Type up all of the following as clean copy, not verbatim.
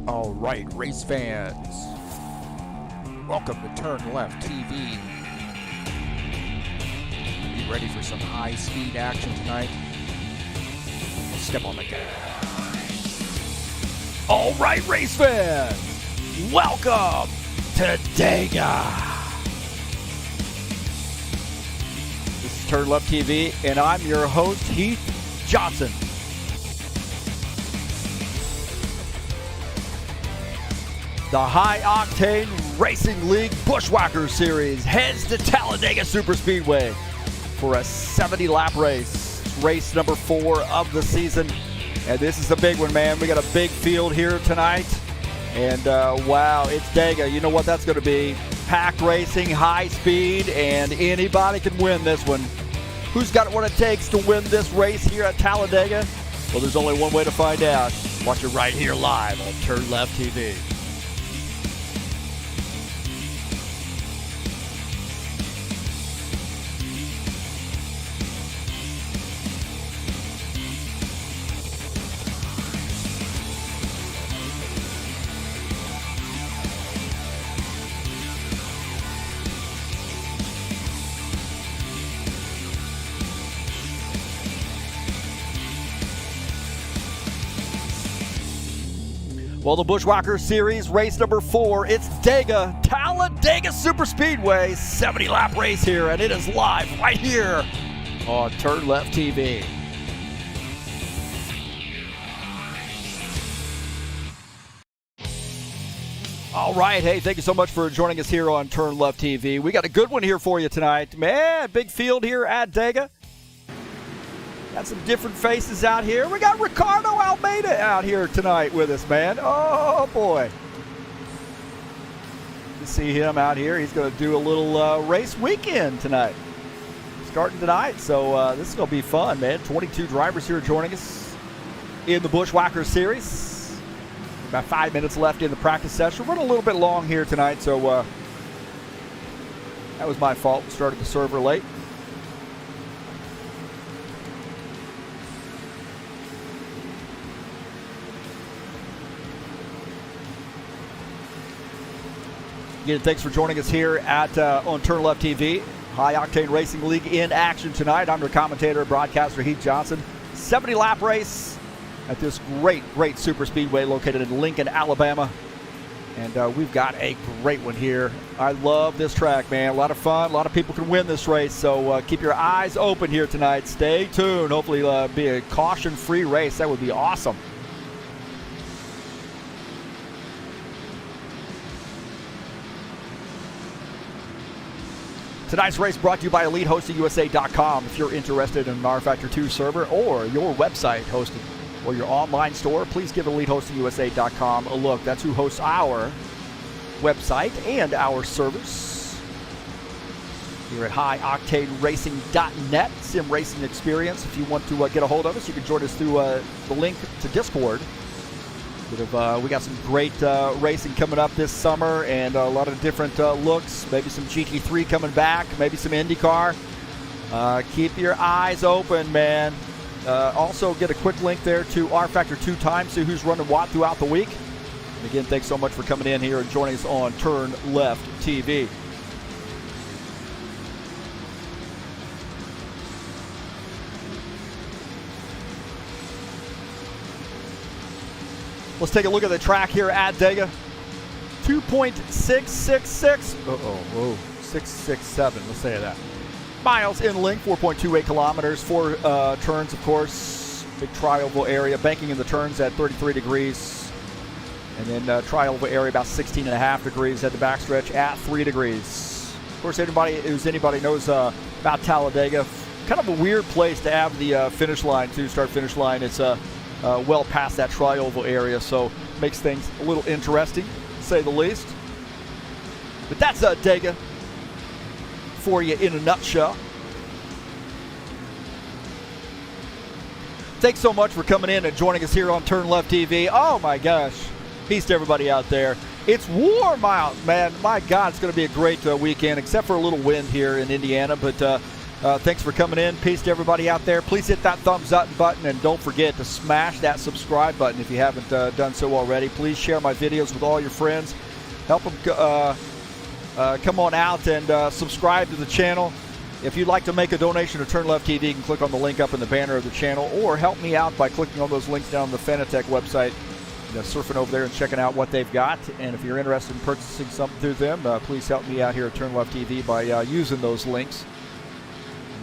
All right, race fans, welcome to TurnLeftTV. You ready for some high-speed action tonight? Step on the gas. All right, race fans, welcome to Talladega. This is TurnLeftTV, and I'm your host, Heath Johnson. The High Octane Racing League Buschwackers Series heads to Talladega Superspeedway for a 70-lap race. It's race number 4 of the season, and this is a big one, man. We got a big field here tonight, and wow, it's Dega. You know what that's going to be. Packed racing, high speed, and anybody can win this one. Who's got what it takes to win this race here at Talladega? Well, there's only one way to find out. Watch it right here live on TurnLeftTV. Well, the Buschwackers Series, race number 4, it's Talladega Superspeedway, 70-lap race here, and it is live right here on TurnLeftTV. All right, hey, thank you so much for joining us here on TurnLeftTV. We got a good one here for you tonight. Man, big field here at Dega. Got some different faces out here. We got Ricardo Almeida out here tonight with us, man. Oh, boy. You see him out here. He's going to do a little race weekend tonight. Starting tonight, so this is going to be fun, man. 22 drivers here joining us in the Buschwackers Series. About 5 minutes left in the practice session. We're running a little bit long here tonight, so that was my fault. Started the server late. Again, thanks for joining us here at on TurnLeftTV. High Octane Racing League in action tonight. I'm your commentator and broadcaster, Heath Johnson. 70-lap race at this great super speedway located in Lincoln, Alabama. And we've got a great one here. I love this track, man. A lot of fun. A lot of people can win this race. So keep your eyes open here tonight. Stay tuned. Hopefully be a caution-free race. That would be awesome. Tonight's race brought to you by EliteHostingUSA.com. If you're interested in an rFactor 2 server or your website hosting or your online store, please give EliteHostingUSA.com a look. That's who hosts our website and our servers. Here at HighOctaneRacing.net, sim racing experience. If you want to get a hold of us, you can join us through the link to Discord. We got some great racing coming up this summer and a lot of different looks. Maybe some GT3 coming back, maybe some IndyCar. Keep your eyes open, man. Also, get a quick link there to rFactor 2 time, see who's running what throughout the week. And again, thanks so much for coming in here and joining us on TurnLeftTV. Let's take a look at the track here at Dega. 2.666. 667. Let's say that. Miles in length, 4.28 kilometers. 4 turns, of course. Big tri-oval area. Banking in the turns at 33 degrees. And then tri-oval area about 16.5 degrees at the backstretch at 3 degrees. Of course, anybody knows about Talladega. Kind of a weird place to have the finish line, too. Start-finish line. It's well past that tri-oval area, so makes things a little interesting, to say the least. But that's Dega for you in a nutshell. Thanks so much for coming in and joining us here on TurnLeftTV. Oh my gosh, peace to everybody out there. It's warm out, man. My God, it's going to be a great weekend, except for a little wind here in Indiana, but Thanks for coming in. Peace to everybody out there. Please hit that thumbs up button, and don't forget to smash that subscribe button if you haven't done so already. Please share my videos with all your friends. Help them come on out and subscribe to the channel. If you'd like to make a donation to TurnLeftTV, you can click on the link up in the banner of the channel, or help me out by clicking on those links down on the Fanatec website, surfing over there and checking out what they've got. And if you're interested in purchasing something through them, please help me out here at TurnLeftTV by using those links.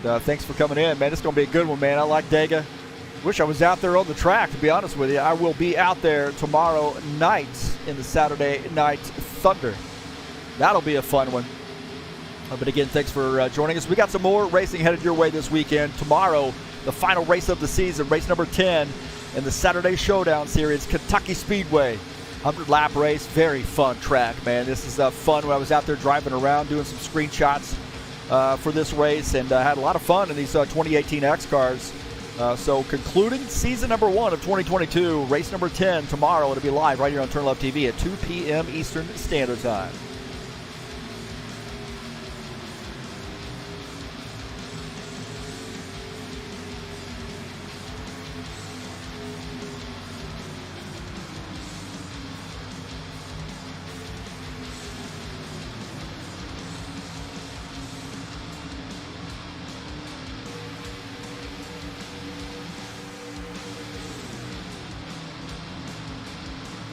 And thanks for coming in, man. It's going to be a good one, man. I like Dega. Wish I was out there on the track, to be honest with you. I will be out there tomorrow night in the Saturday Night Thunder. That'll be a fun one. But again, thanks for joining us. We got some more racing headed your way this weekend. Tomorrow, the final race of the season, race number 10 in the Saturday Showdown Series, Kentucky Speedway. 100-lap race, very fun track, man. This is fun. When I was out there driving around doing some screenshots for this race, and had a lot of fun in these 2018 X cars. So concluding season number 1 of 2022, race number 10 tomorrow. It'll be live right here on TurnLeft TV at 2 p.m. Eastern Standard Time.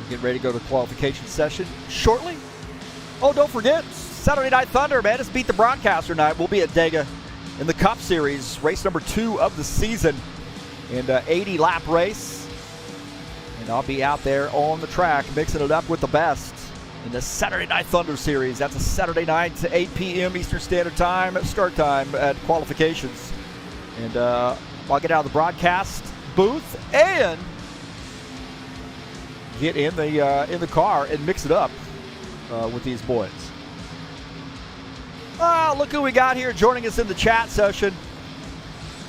Getting ready to go to the qualification session shortly. Oh, don't forget, Saturday Night Thunder, man. It's Beat the Broadcaster night. We'll be at Dega in the Cup Series, race number 2 of the season, and 80-lap race. And I'll be out there on the track mixing it up with the best in the Saturday Night Thunder Series. That's a Saturday night to 8 p.m. Eastern Standard Time, start time at qualifications. And I'll get out of the broadcast booth and get in the car and mix it up with these boys. Look who we got here joining us in the chat session.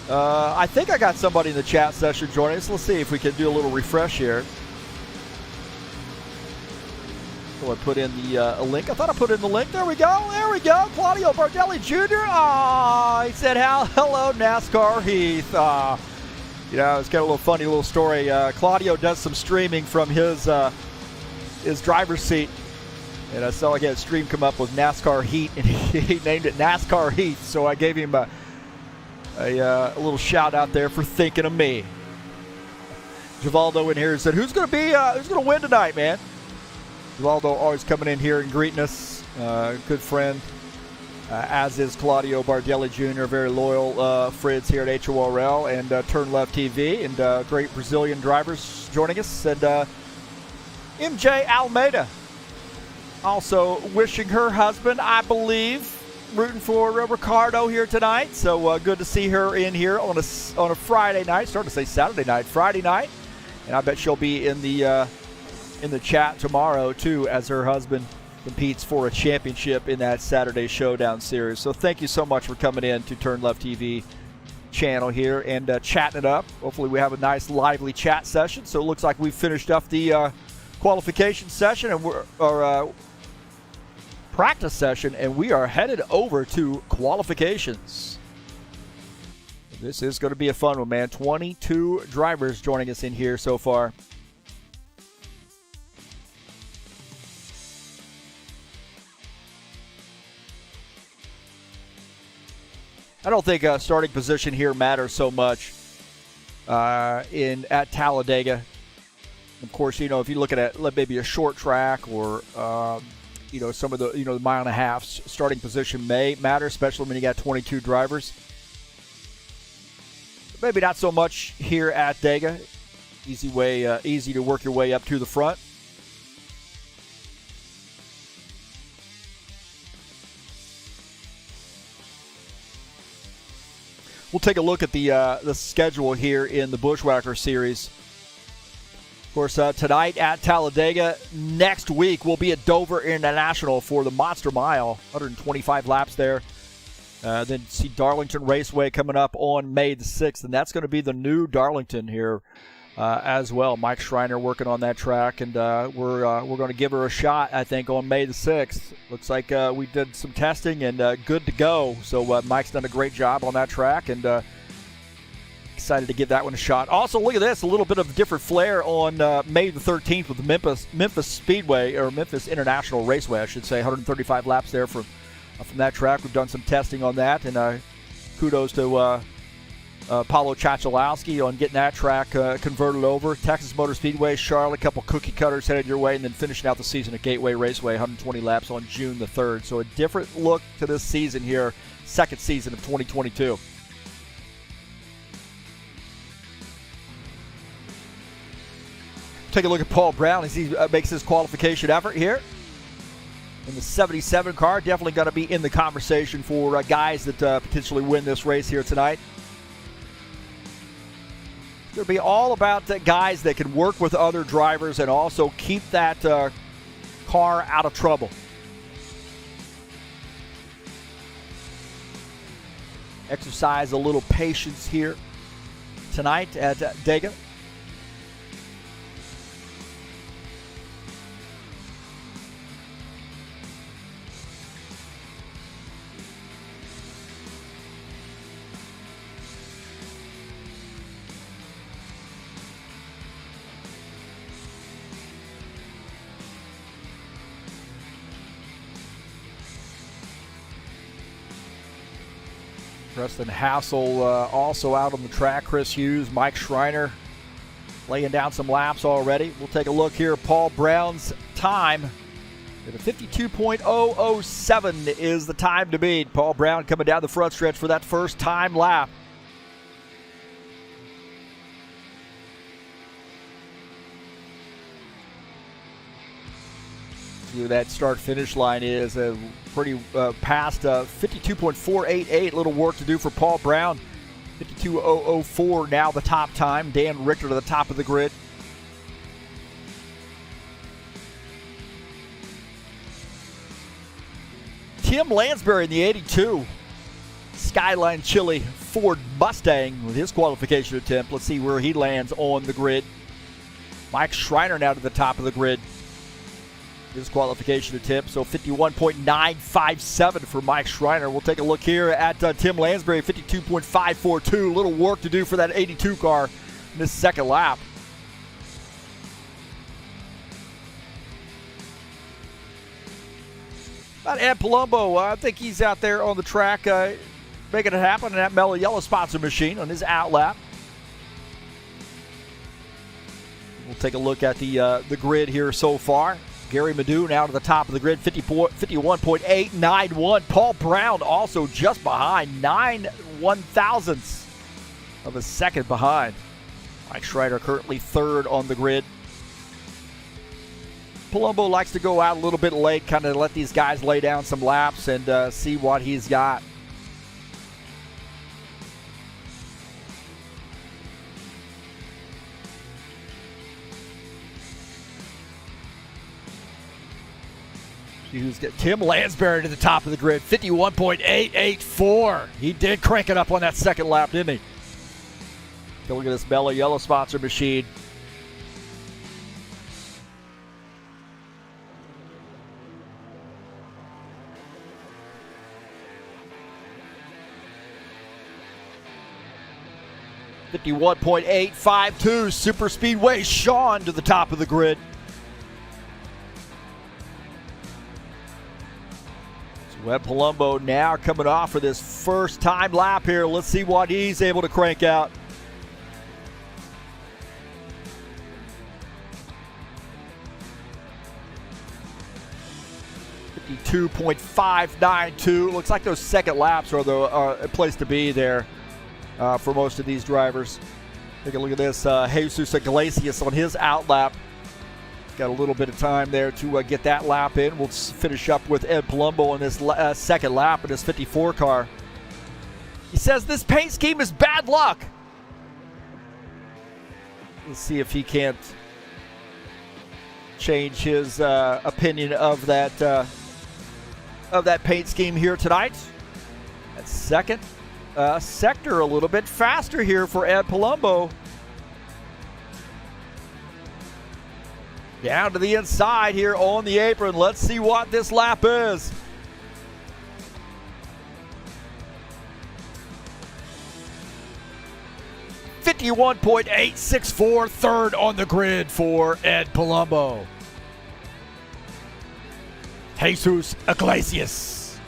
I think I got somebody in the chat session joining us. Let's see if we can do a little refresh here. So I put in the link. I thought I put in the link. There we go. There we go. Claudio Bardelli Jr. He said, hello, NASCAR Heath. You know, it's got a little funny little story. Claudio does some streaming from his driver's seat, and I saw a stream come up with NASCAR Heat, and he named it NASCAR Heath. So I gave him a little shout out there for thinking of me. Givaldo in here said, "Who's going to win tonight, man?" Givaldo always coming in here and greeting us. Good friend. As is Claudio Bardelli Jr., very loyal friends here at HORL and TurnLeftTV, and great Brazilian drivers joining us. And MJ Almeida also wishing her husband, I believe, rooting for Ricardo here tonight. So good to see her in here on a Friday night. Starting to say Saturday night, Friday night, and I bet she'll be in the chat tomorrow too, as her husband competes for a championship in that Saturday Showdown Series. So thank you so much for coming in to TurnLeft TV channel here and chatting it up. Hopefully we have a nice lively chat session. So it looks like we've finished up the qualification session and practice session, and we are headed over to qualifications. This is going to be a fun one, man. 22 drivers joining us in here so far. I don't think starting position here matters so much at Talladega. Of course, you know, if you look at maybe a short track or some of the mile and a half, starting position may matter, especially when you got 22 drivers. Maybe not so much here at Dega. Easy to work your way up to the front. We'll take a look at the schedule here in the Buschwackers series. Of course, tonight at Talladega. Next week, we'll be at Dover International for the Monster Mile, 125 laps there. Then see Darlington Raceway coming up on May the 6th, and that's going to be the new Darlington here as well. Mike Schreiner working on that track, and we're going to give her a shot, I think, on May the 6th. Looks like we did some testing and good to go. So Mike's done a great job on that track, and excited to give that one a shot. Also, look at this, a little bit of different flair on May the 13th with the Memphis Speedway, or Memphis International Raceway, I should say. 135 laps there from that track. We've done some testing on that, and kudos to Paulo Chachalowski on getting that track converted over. Texas Motor Speedway, Charlotte, a couple cookie cutters headed your way, and then finishing out the season at Gateway Raceway, 120 laps on June the 3rd. So a different look to this season here, second season of 2022. Take a look at Paul Brown as he makes his qualification effort here in the 77 car. Definitely going to be in the conversation for guys that potentially win this race here tonight. It's going to be all about guys that can work with other drivers and also keep that car out of trouble. Exercise a little patience here tonight at Dega. Preston Hassell also out on the track. Chris Hughes, Mike Schreiner laying down some laps already. We'll take a look here. Paul Brown's time at a 52.007 is the time to beat. Paul Brown coming down the front stretch for that first time lap. That start-finish line is pretty past 52.488. Little work to do for Paul Brown. 52.004 now the top time. Dan Richter to the top of the grid. Tim Lansbury in the 82 Skyline Chili Ford Mustang with his qualification attempt. Let's see where he lands on the grid. Mike Schreiner now to the top of the grid. His qualification attempt, so 51.957 for Mike Schreiner. We'll take a look here at Tim Lansbury, 52.542. Little work to do for that 82 car in this second lap. About Ed Palumbo, I think he's out there on the track making it happen in that Mellow Yellow sponsor machine on his out lap. We'll take a look at the grid here so far. Gary Maddoon out at the top of the grid, 51.891. Paul Brown also just behind, 9 1/1000ths of a second behind. Mike Schreiner currently third on the grid. Palumbo likes to go out a little bit late, kind of let these guys lay down some laps and see what he's got. Who's got Tim Lansbury to the top of the grid, 51.884. He did crank it up on that second lap, didn't he? Look at this Mellow Yellow sponsor machine. .852 Super Speedway Sean to the top of the grid. Webb Palumbo now coming off for this first time lap here. Let's see what he's able to crank out. .592. Looks like those second laps are a place to be there for most of these drivers. Take a look at this. Jesus Iglesias on his out lap. Got a little bit of time there to get that lap in. We'll finish up with Ed Palumbo on this second lap in his 54 car. He says this paint scheme is bad luck. Let's see if he can't change his opinion of that paint scheme here tonight. That second sector a little bit faster here for Ed Palumbo. Down to the inside here on the apron. Let's see what this lap is. .864, third on the grid for Ed Palumbo. Jesus Iglesias.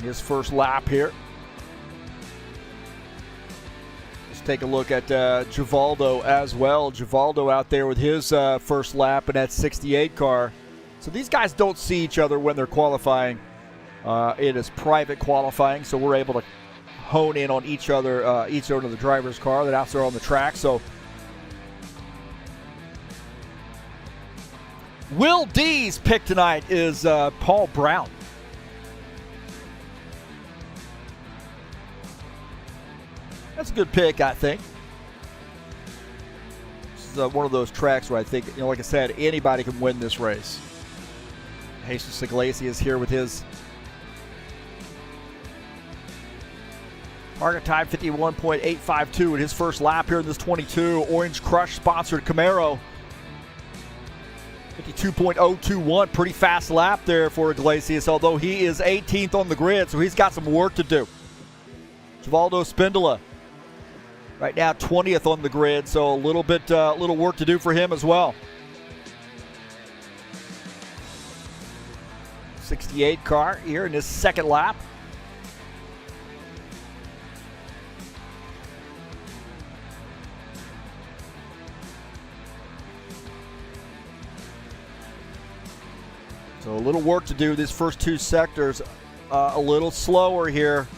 His first lap here. Let's take a look at Givaldo as well. Givaldo out there with his first lap in that 68 car. So these guys don't see each other when they're qualifying. It is private qualifying, so we're able to hone in on each other of the driver's car that out there on the track. So Will D's pick tonight is Paul Brown. That's a good pick, I think. This is one of those tracks where I think, like I said, anybody can win this race. Jesus Iglesias here with his target time 51.852 in his first lap here in this 22. Orange Crush sponsored Camaro. 52.021, pretty fast lap there for Iglesias, although he is 18th on the grid, so he's got some work to do. Givaldo Spindola right now 20th on the grid, so a little work to do for him as well. 68 car here in his second lap. So a little work to do. These first two sectors a little slower here.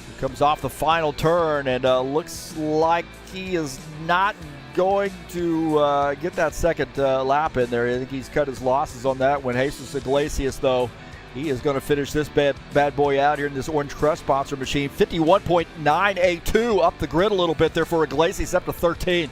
He comes off the final turn and looks like he is not going to get that second lap in there. I think he's cut his losses on that one. Jesus Iglesias, though, he is going to finish this bad boy out here in this Orange Crush sponsor machine. 51.982 up the grid a little bit there for Iglesias, up to 13th.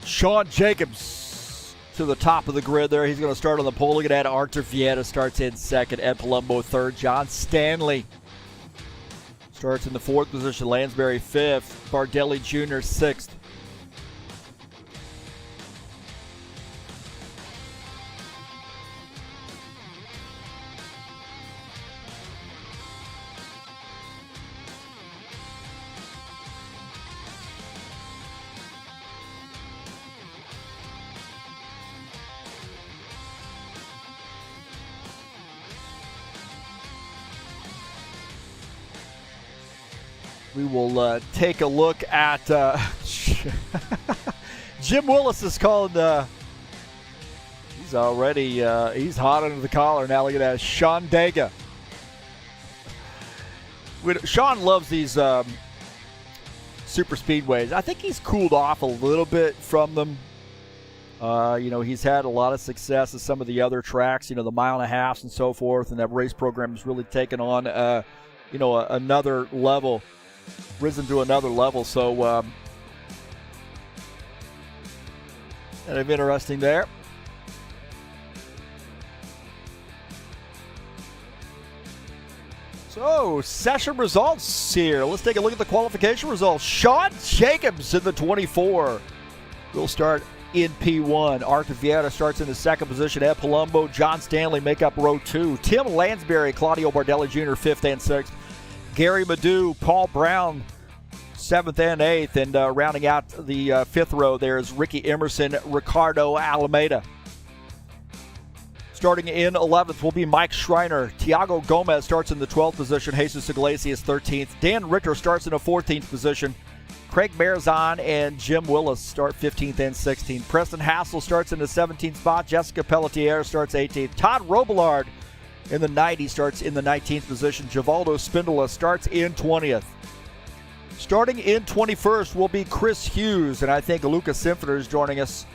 Sean Jacobs to the top of the grid there. He's going to start on the pole. Look at that. Artur Vieta starts in second. Ed Palumbo third. John Stanley starts in the fourth position. Lansbury fifth. Bardelli Jr. sixth. We will take a look at Jim Willis is calling. He's already he's hot under the collar now. Look at that, Sean Dega. Sean loves these super speedways. I think he's cooled off a little bit from them. He's had a lot of success at some of the other tracks. The mile and a half and so forth, and that race program has really taken on another level. Risen to another level, so kind of interesting there. So, session results here. Let's take a look at the qualification results. Sean Jacobs in the 24 will start in P1. Artur Vieta starts in the second position. Ed Palumbo, John Stanley make up row 2. Tim Lansbury, Claudio Bardelli Jr. 5th and 6th. Gary Madu, Paul Brown, 7th and 8th. And rounding out the 5th row, there's Ricky Emerson, Ricardo Alameda. Starting in 11th will be Mike Schreiner. Tiago Gomez starts in the 12th position. Jesus Iglesias 13th. Dan Richter starts in the 14th position. Craig Marizon and Jim Willis start 15th and 16th. Preston Hassell starts in the 17th spot. Jessica Pelletier starts 18th. Todd Robillard in the 90 starts in the 19th position. Givaldo Spindola starts in 20th. Starting in 21st will be Chris Hughes, and I think Lucas Simfeter is joining us,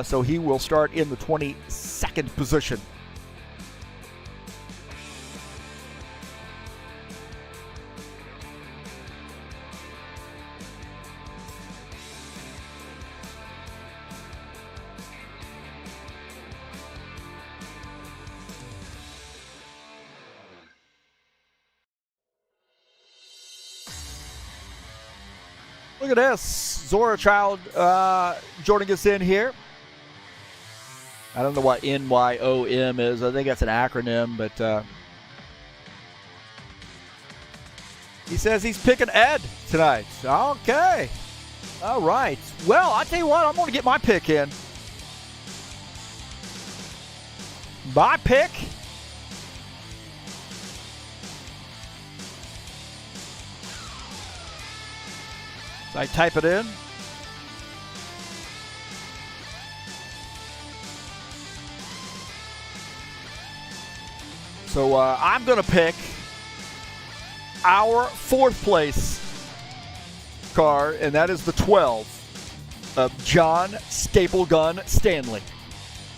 so he will start in the 22nd position. Look at this. Zora Child joining us in here. I don't know what NYOM is. I think that's an acronym, but he says he's picking Ed tonight. Okay. All right. Well, I tell you what, I'm going to get my pick in. My pick. I type it in. So I'm going to pick our 4th place car, and that is the 12 of John Staple Gun Stanley.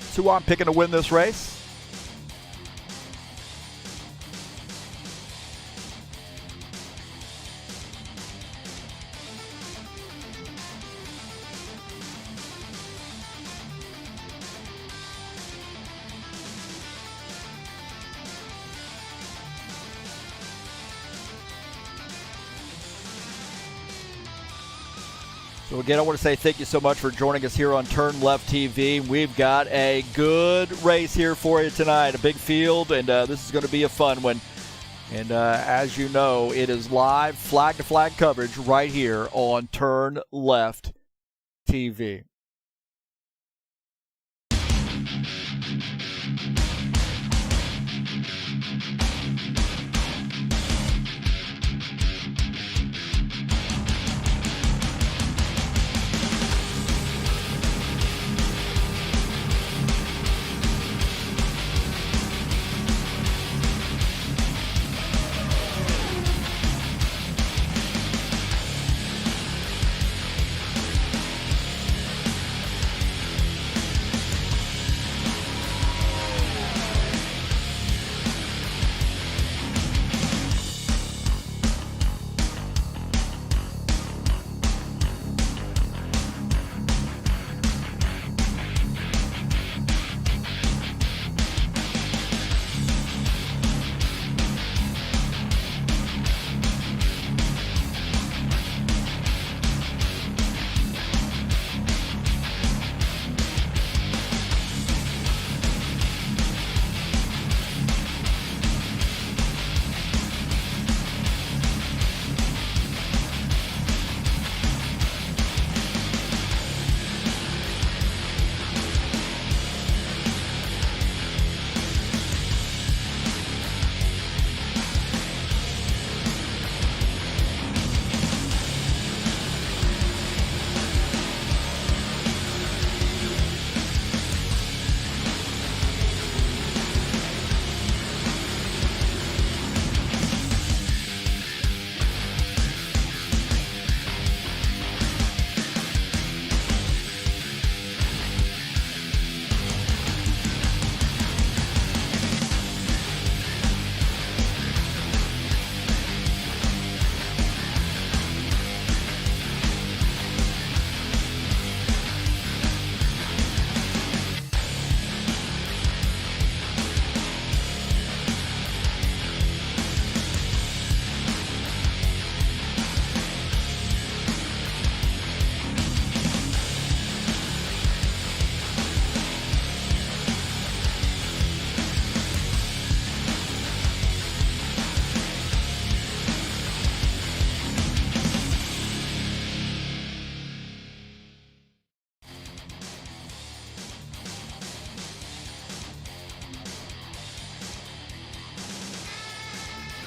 That's who I'm picking to win this race. So again, I want to say thank you so much for joining us here on TurnLeftTV. We've got a good race here for you tonight, a big field, and this is going to be a fun one. And as you know, it is live flag-to-flag coverage right here on TurnLeftTV.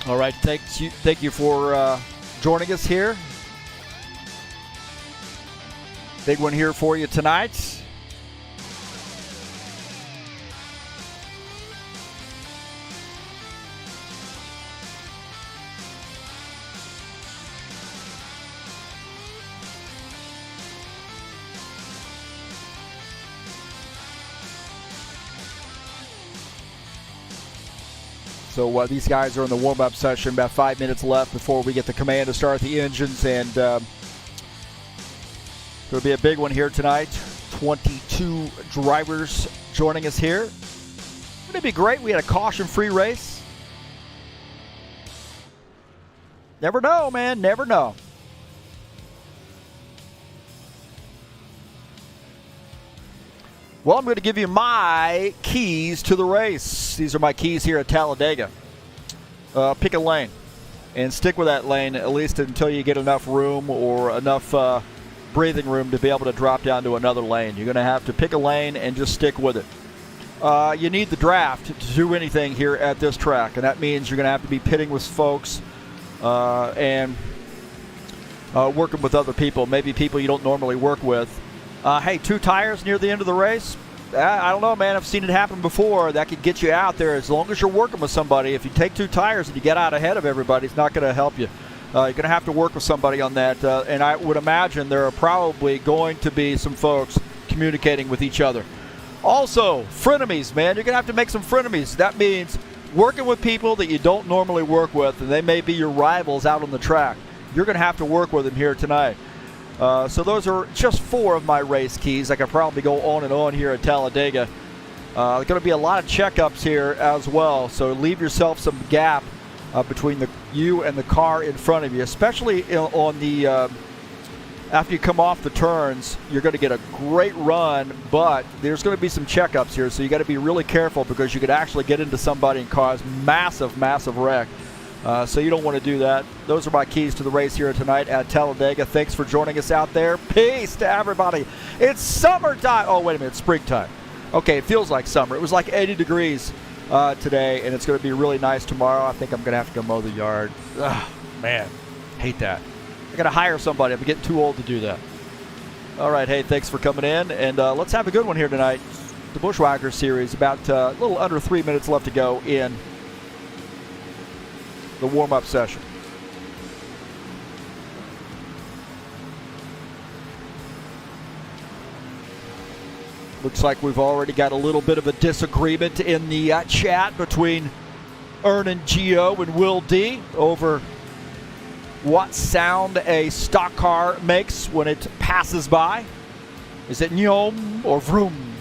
All right, thank you for joining us here. Big one here for you tonight. So these guys are in the warm-up session. About 5 minutes left before we get the command to start the engines, and it'll be a big one here tonight. 22 drivers joining us here. Wouldn't it be great? We had a caution-free race. Never know, man. Never know. Well, I'm going to give you my keys to the race. These are my keys here at Talladega. Pick a lane and stick with that lane at least until you get enough room or enough breathing room to be able to drop down to another lane. You're going to have to pick a lane and just stick with it. You need the draft to do anything here at this track, and that means you're going to have to be pitting with folks and working with other people, maybe people you don't normally work with. Hey, 2 tires near the end of the race? I don't know, man. I've seen it happen before. That could get you out there as long as you're working with somebody. If you take 2 tires and you get out ahead of everybody, it's not going to help you. You're going to have to work with somebody on that. And I would imagine there are probably going to be some folks communicating with each other. Also, frenemies, man. You're going to have to make some frenemies. That means working with people that you don't normally work with, and they may be your rivals out on the track. You're going to have to work with them here tonight. So those are just 4 of my race keys. I could probably go on and on here at Talladega. There's going to be a lot of checkups here as well, so leave yourself some gap between you and the car in front of you, especially on the after you come off the turns. You're going to get a great run, but there's going to be some checkups here, so you got to be really careful because you could actually get into somebody and cause massive wreck. So you don't want to do that. Those are my keys to the race here tonight at Talladega. Thanks for joining us out there. Peace to everybody. It's summertime. Oh, wait a minute. Springtime. Okay, it feels like summer. It was like 80 degrees today, and it's going to be really nice tomorrow. I think I'm going to have to go mow the yard. Ugh, man, hate that. I got to hire somebody. I'm getting too old to do that. All right, hey, thanks for coming in, and let's have a good one here tonight. The Buschwackers series, about a little under 3 minutes left to go in the warm-up session. Looks like we've already got a little bit of a disagreement in the chat between Ern and Gio and Will D over what sound a stock car makes when it passes by. Is it nyom or vroom?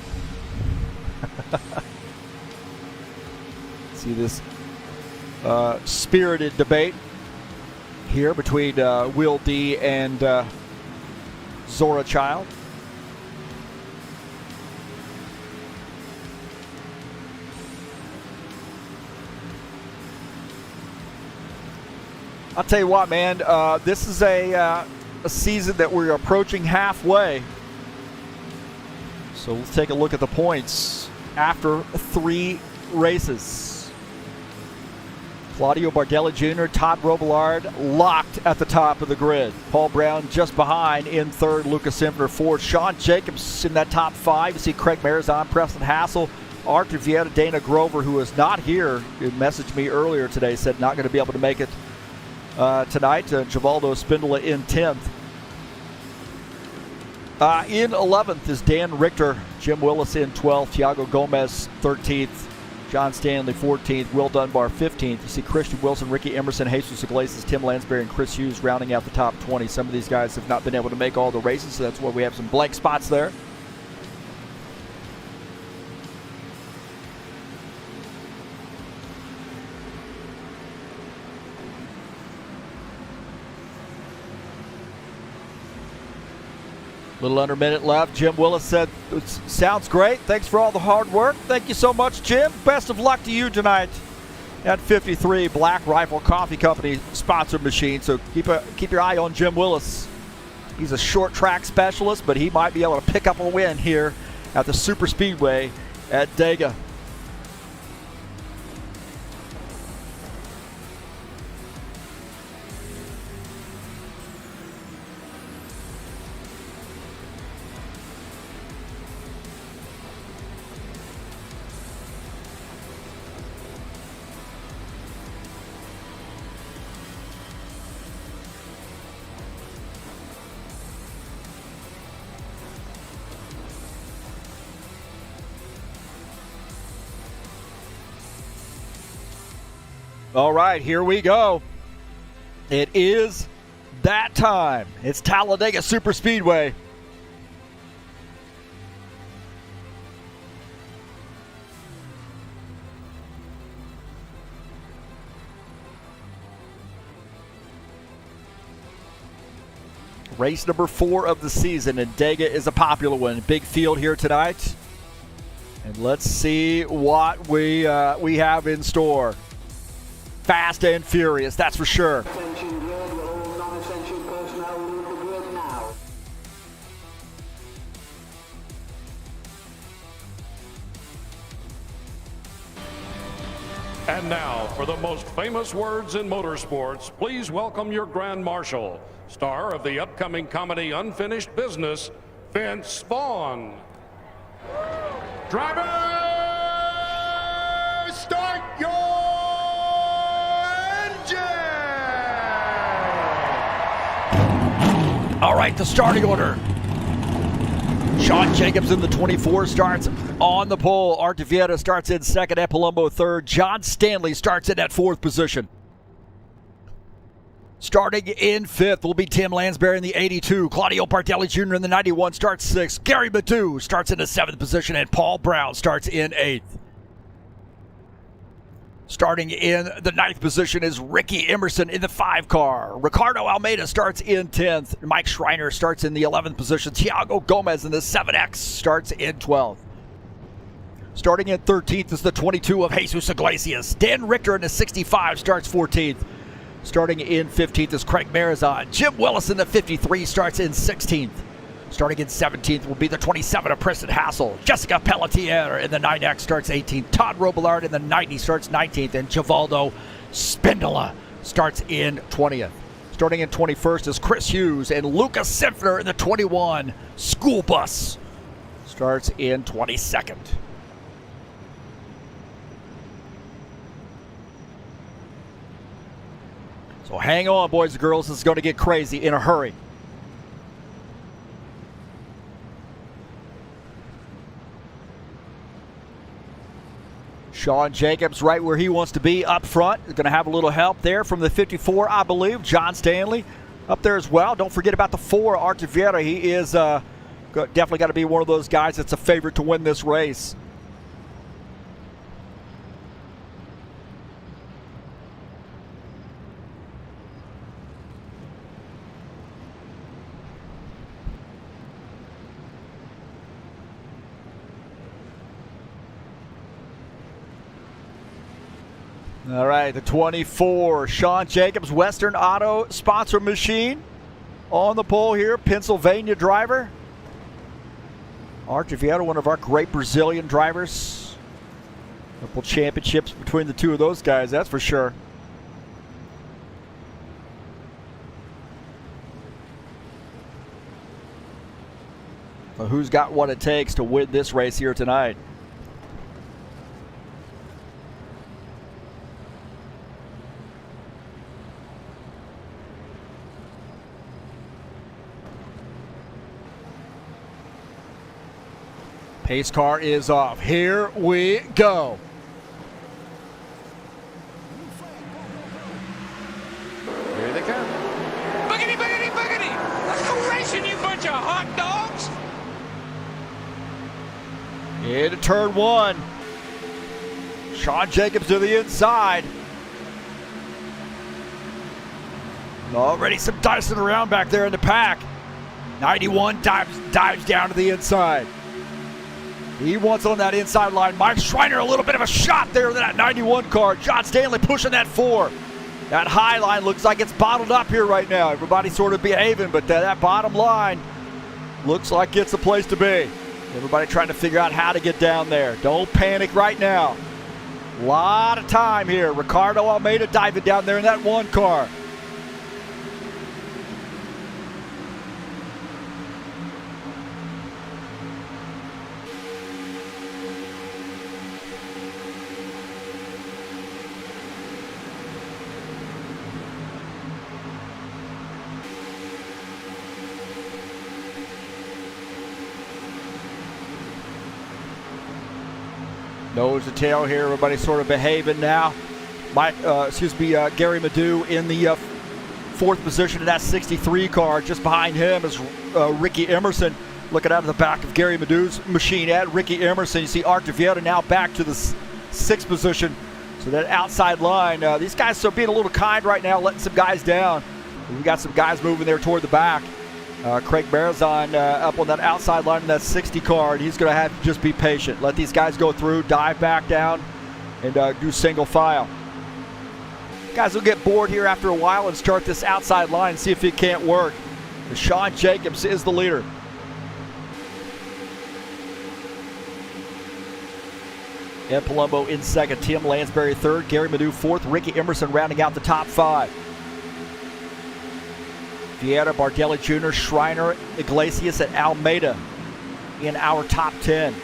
See this spirited debate here between Will D and Zora Child. I'll tell you what, man, this is a season that we're approaching halfway. So let's take a look at the points after 3 races. Claudio Bardelli Jr., Todd Robillard locked at the top of the grid. Paul Brown just behind in 3rd, Lucas Simner 4th. Sean Jacobs in that top 5. You see Craig Marizon, Preston Hassell, Arthur Vieta, Dana Grover, who is not here, who messaged me earlier today, said not going to be able to make it tonight. Givaldo Spindola in 10th. In 11th is Dan Richter, Jim Willis in 12th, Thiago Gomez 13th, John Stanley 14th, Will Dunbar 15th. You see Christian Wilson, Ricky Emerson, Jesus Iglesias, Tim Lansbury, and Chris Hughes rounding out the top 20. Some of these guys have not been able to make all the races, so that's why we have some blank spots there. Little under a minute left. Jim Willis said, sounds great. Thanks for all the hard work. Thank you so much, Jim. Best of luck to you tonight at 53 Black Rifle Coffee Company sponsored machine. So keep your eye on Jim Willis. He's a short track specialist, but he might be able to pick up a win here at the Superspeedway at Dega. All right, here we go. It is that time. It's Talladega Superspeedway. Race number 4 of the season, and Dega is a popular one. Big field here tonight. And let's see what we have in store. Fast and furious, that's for sure. And now, for the most famous words in motorsports, please welcome your Grand Marshal, star of the upcoming comedy Unfinished Business, Vince Vaughn. Drivers, start your engine! All right, the starting order. Sean Jacobs in the 24 starts on the pole. Art Vieta starts in second, at Palumbo third. John Stanley starts in at 4th position. Starting in 5th will be Tim Lansbury in the 82. Claudio Bardelli Jr. in the 91 starts 6th. Gary Madu starts in the 7th position, and Paul Brown starts in 8th. Starting in the 9th position is Ricky Emerson in the 5 car. Ricardo Almeida starts in 10th. Mike Schreiner starts in the 11th position. Thiago Gomez in the 7X starts in 12th. Starting in 13th is the 22 of Jesus Iglesias. Dan Richter in the 65 starts 14th. Starting in 15th is Craig Marizon. Jim Willis in the 53 starts in 16th. Starting in 17th will be the 27 of Preston Hassell. Jessica Pelletier in the 9X starts 18th. Todd Robillard in the 90 starts 19th. And Givaldo Spindola starts in 20th. Starting in 21st is Chris Hughes. And Lucas Simpner in the 21 School Bus starts in 22nd. So hang on, boys and girls. This is going to get crazy in a hurry. Sean Jacobs right where he wants to be up front. Going to have a little help there from the 54, I believe. John Stanley up there as well. Don't forget about the 4, Art Vieta. He is definitely got to be one of those guys that's a favorite to win this race. All right, the 24, Sean Jacobs, Western Auto sponsor machine on the pole here, Pennsylvania driver. Art Vieta, one of our great Brazilian drivers. Couple championships between the two of those guys, that's for sure. So who's got what it takes to win this race here tonight? Pace car is off. Here we go. Here they come. Boogity, boogity, boogity! Let's go racing, you bunch of hot dogs! Into turn 1. Sean Jacobs to the inside. Already some dicing around back there in the pack. 91 dives down to the inside. He wants on that inside line. Mike Schreiner, a little bit of a shot there in that 91 car. John Stanley pushing that 4. That high line looks like it's bottled up here right now. Everybody's sort of behaving, but that bottom line looks like it's the place to be. Everybody trying to figure out how to get down there. Don't panic right now. A lot of time here. Ricardo Almeida diving down there in that 1 car. Nose to tail here, everybody's sort of behaving now. Gary Madu in the fourth position in that 63 car. Just behind him is Ricky Emerson, looking out of the back of Gary Madu's machine at Ricky Emerson. You see Art DeVieta now back to the sixth position. So that outside line, these guys are being a little kind right now, letting some guys down. We got some guys moving there toward the back. Craig Marazon up on that outside line in that 60 car, and he's going to have to just be patient. Let these guys go through, dive back down, and do single file. Guys will get bored here after a while and start this outside line and see if it can't work. Sean Jacobs is the leader. Ed Palumbo in second, Tim Lansbury third, Gary Madu fourth, Ricky Emerson rounding out the top five. Vieira, Bardelli Jr., Schreiner, Iglesias, and Almeida in our top 10.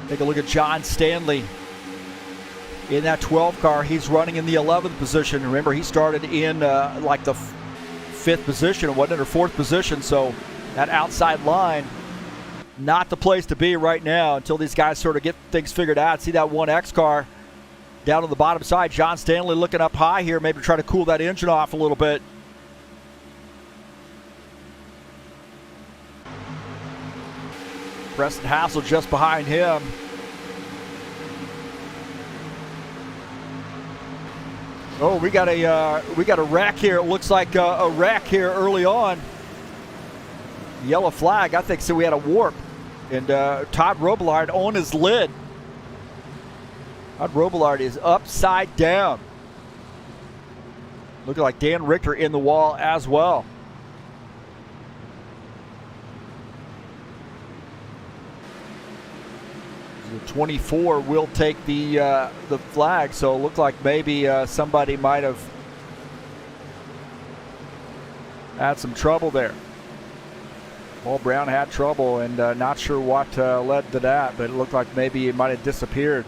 Take a look at John Stanley in that 12 car. He's running in the 11th position. Remember, he started in like the fifth position, wasn't it, or fourth position, so that outside line, not the place to be right now until these guys sort of get things figured out. See that 1X car down on the bottom side. John Stanley looking up high here, maybe try to cool that engine off a little bit. Preston Hassell just behind him. Oh, we got a wreck here. It looks like a wreck here early on. Yellow flag, I think, so we had a warp. And Todd Robillard on his lid. Todd Robillard is upside down. Looking like Dan Richter in the wall as well. The 24 will take the flag, so it looked like maybe somebody might have had some trouble there. Paul Brown had trouble, and not sure what led to that, but it looked like maybe it might have disappeared.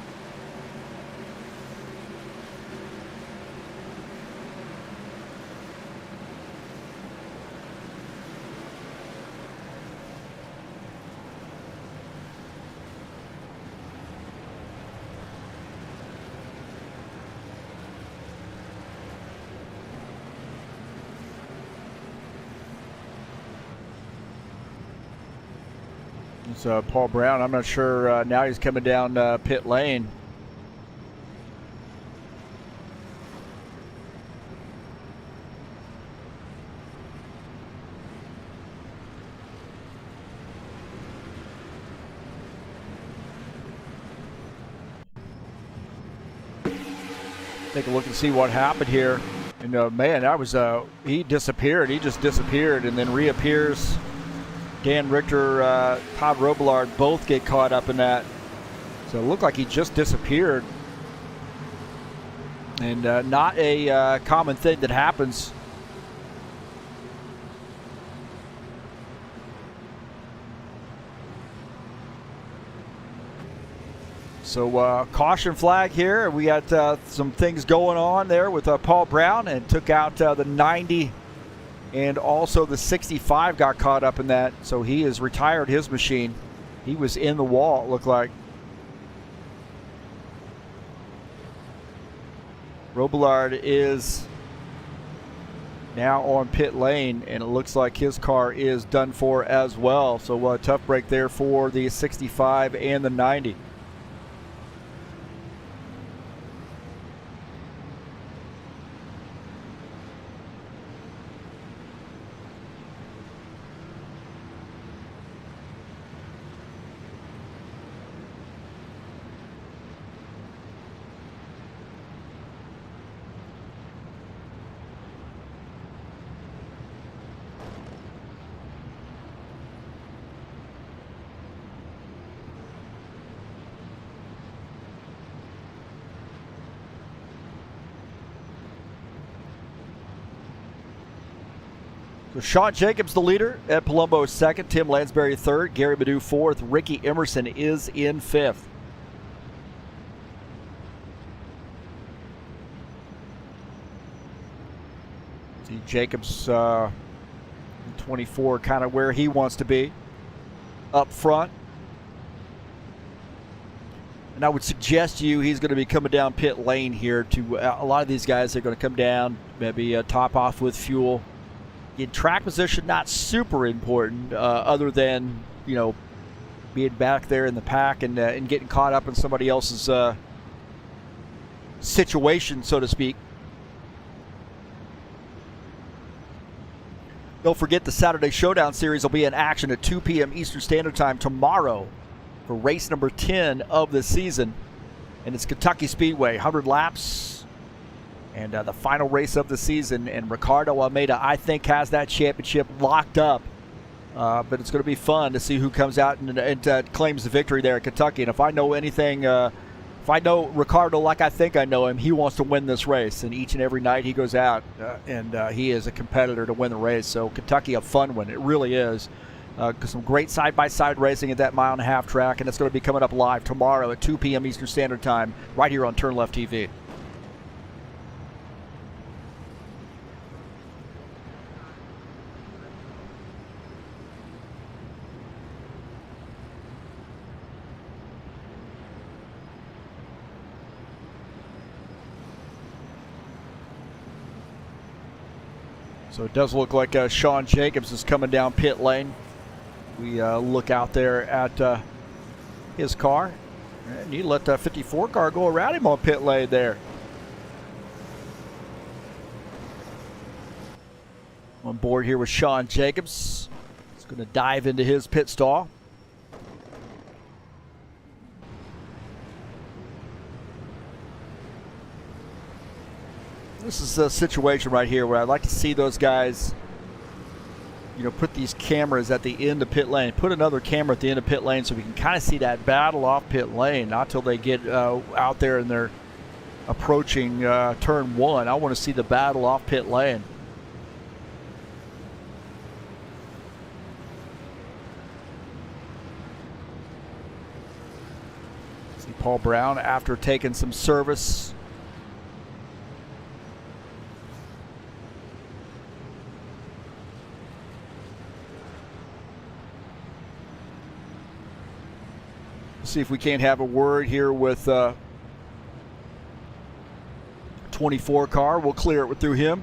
It's Paul Brown. I'm not sure. Now he's coming down pit lane. Take a look and see what happened here. And man, that was he disappeared. He just disappeared and then reappears. Dan Richter, Todd Robillard both get caught up in that. So it looked like he just disappeared. And not a common thing that happens. So caution flag here. We got some things going on there with Paul Brown, and took out the 90. And also the 65 got caught up in that, so he has retired his machine. He was in the wall, it looked like. Robillard is now on pit lane, and it looks like his car is done for as well. So a tough break there for the 65 and the 90. So Sean Jacobs the leader, Ed Palumbo second, Tim Lansbury third, Gary Madu fourth, Ricky Emerson is in fifth. See Jacobs 24 kind of where he wants to be, up front. And I would suggest to you he's going to be coming down pit lane here. To a lot of these guys are going to come down, maybe top off with fuel. In track position, not super important, other than, you know, being back there in the pack and getting caught up in somebody else's situation, so to speak. Don't forget the Saturday Showdown Series will be in action at 2 p.m. Eastern Standard Time tomorrow for race number 10 of the season. And it's Kentucky Speedway, 100 laps, and the final race of the season. And Ricardo Almeida, I think, has that championship locked up. But it's going to be fun to see who comes out and claims the victory there at Kentucky. And if I know anything, if I know Ricardo like I think I know him, he wants to win this race. And each and every night he goes out and he is a competitor to win the race. So Kentucky, a fun one. It really is. Some great side-by-side racing at that 1.5 mile track. And it's going to be coming up live tomorrow at 2 p.m. Eastern Standard Time right here on TurnLeftTV. So it does look like Sean Jacobs is coming down pit lane. We look out there at his car, and he let the 54 car go around him on pit lane there. On board here with Sean Jacobs. He's going to dive into his pit stall. This is a situation right here where I'd like to see those guys, you know, put these cameras at the end of pit lane. Put another camera at the end of pit lane so we can kind of see that battle off pit lane. Not till they get out there and they're approaching turn 1. I want to see the battle off pit lane. See Paul Brown after taking some service. See if we can't have a word here with 24 car. We'll clear it through him.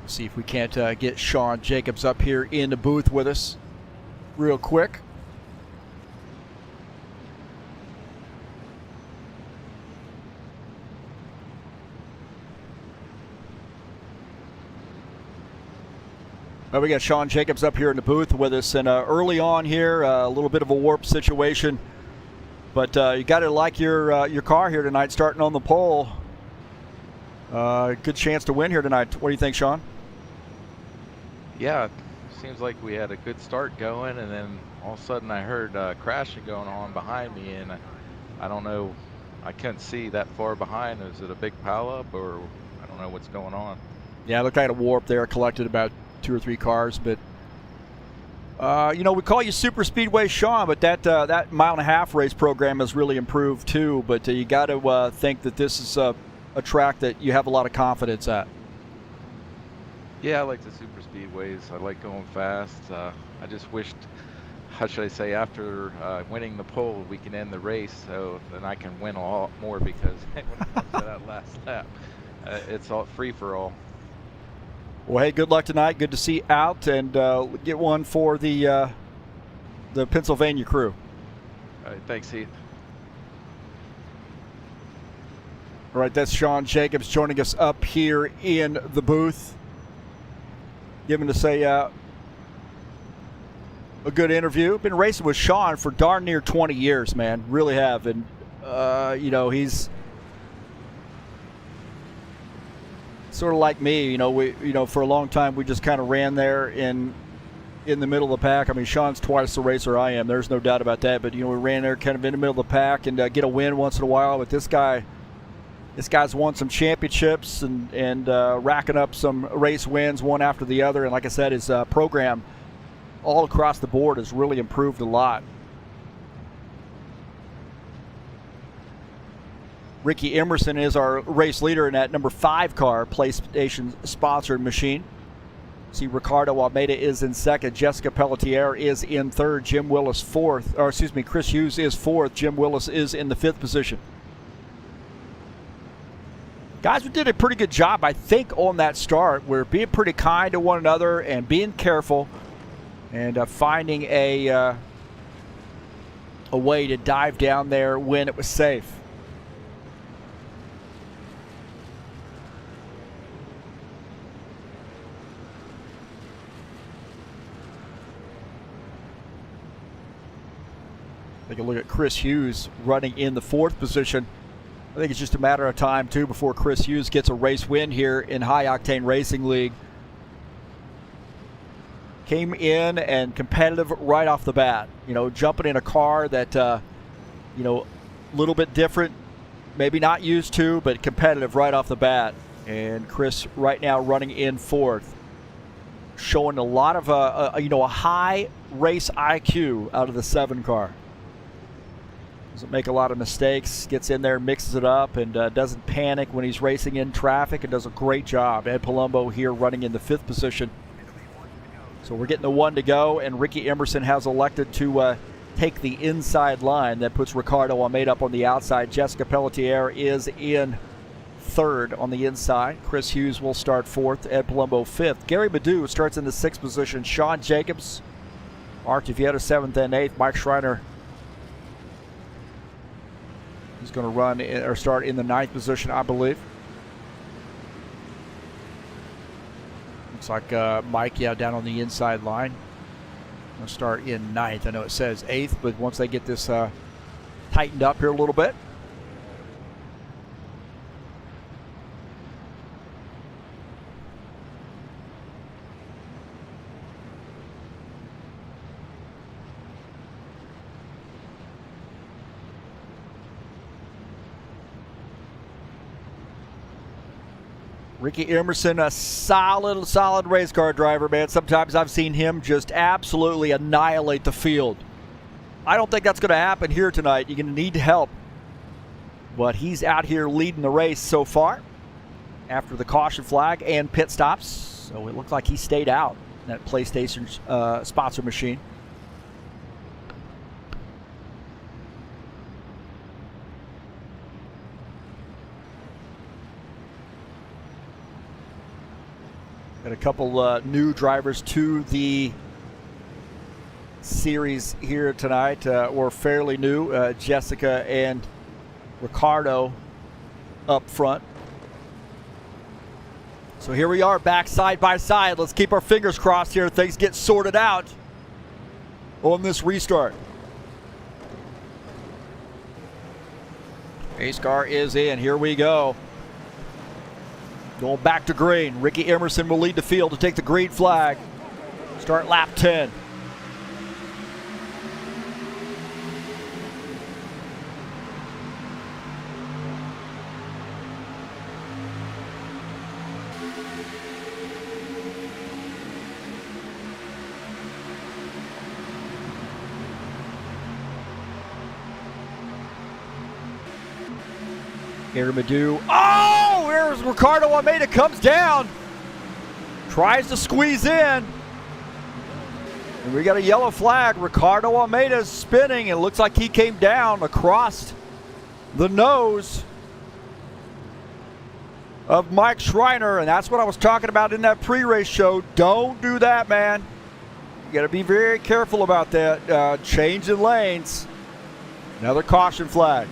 See if we can't get Sean Jacobs up here in the booth with us real quick. We got Sean Jacobs up here in the booth with us, and early on here, a little bit of a warp situation, but you got to like your car here tonight, starting on the pole. Good chance to win here tonight. What do you think, Sean? Yeah, seems like we had a good start going, and then all of a sudden I heard crashing going on behind me, and I don't know, I couldn't see that far behind. Is it a big pileup, or I don't know what's going on? Yeah, it looked like a warp there, collected about 2 or 3 cars, but you know, we call you Super Speedway Sean, but that 1.5 mile race program has really improved too. But you got to think that this is a track that you have a lot of confidence at. Yeah, I like the Super Speedways. I like going fast. I just wished, how should I say, after winning the pole, we can end the race, so then I can win a lot more, because when it comes to that last lap, it's all free for all. Well, hey, good luck tonight. Good to see you out, and get one for the Pennsylvania crew. All right, thanks, Heath. All right, that's Sean Jacobs joining us up here in the booth. Giving us a good interview. Been racing with Sean for darn near 20 years, man. Really have, and you know, he's sort of like me, you know, for a long time we just kind of ran there in the middle of the pack. I mean, Sean's twice the racer I am. There's no doubt about that. But you know, we ran there kind of in the middle of the pack and get a win once in a while. But this guy's won some championships and racking up some race wins one after the other. And like I said, his program all across the board has really improved a lot. Ricky Emerson is our race leader in that number 5 car, PlayStation sponsored machine. See, Ricardo Almeida is in second. Jessica Pelletier is in third. Chris Hughes is fourth. Jim Willis is in the 5th position. Guys, we did a pretty good job, I think, on that start. We're being pretty kind to one another and being careful and finding a way to dive down there when it was safe. Take a look at Chris Hughes running in the 4th position. I think it's just a matter of time, too, before Chris Hughes gets a race win here in High Octane Racing League. Came in and competitive right off the bat. You know, jumping in a car that, you know, a little bit different, maybe not used to, but competitive right off the bat. And Chris right now running in 4th. Showing a lot of, a high race IQ out of the 7 car. Doesn't make a lot of mistakes, gets in there, mixes it up, and doesn't panic when he's racing in traffic, and does a great job. Ed Palumbo here running in the 5th position. So we're getting the 1 to go, and Ricky Emerson has elected to take the inside line. That puts Ricardo Almeida up on the outside. Jessica Pelletier is in 3rd on the inside. Chris Hughes will start 4th. Ed Palumbo 5th. Gary Madu starts in the 6th position. Sean Jacobs, Mark Vieta 7th and 8th. Mike Schreiner, he's going to run or start in the 9th position, I believe. Looks like Mike, down on the inside line. Going to start in 9th. I know it says 8th, but once they get this tightened up here a little bit. Ricky Emerson, a solid race car driver, man. Sometimes I've seen him just absolutely annihilate the field. I don't think that's going to happen here tonight. You're going to need help. But he's out here leading the race so far after the caution flag and pit stops. So it looks like he stayed out in that PlayStation sponsor machine. Got a couple new drivers to the series here tonight, or fairly new. Jessica and Ricardo up front. So here we are back side by side. Let's keep our fingers crossed here. Things get sorted out on this restart. Pace car is in. Here we go. Going back to green. Ricky Emerson will lead the field to take the green flag. Start lap 10. Gary Madu. Oh, here's Ricardo Almeida, comes down. Tries to squeeze in. And we got a yellow flag. Ricardo Almeida is spinning. It looks like he came down across the nose of Mike Schreiner. And that's what I was talking about in that pre-race show. Don't do that, man. You got to be very careful about that. Change in lanes. Another caution flag.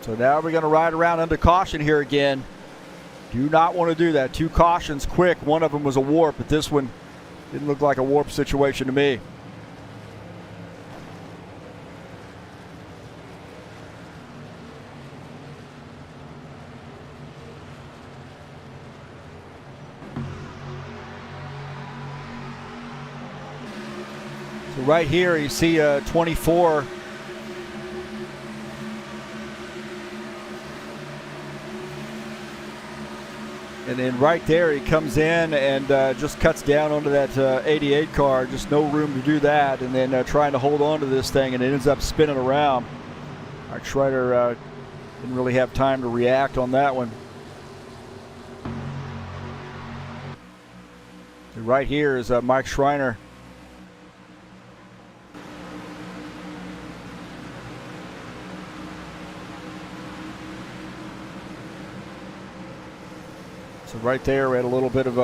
So now we're going to ride around under caution here again. Do not want to do that. 2 cautions quick. One of them was a warp, but this one didn't look like a warp situation to me. So right here you see 24 And then right there, he comes in and just cuts down onto that 88 car. Just no room to do that. And then trying to hold on to this thing, and it ends up spinning around. Mark Schreiter didn't really have time to react on that one. So right here is Mike Schreiner. So right there, we had a little bit of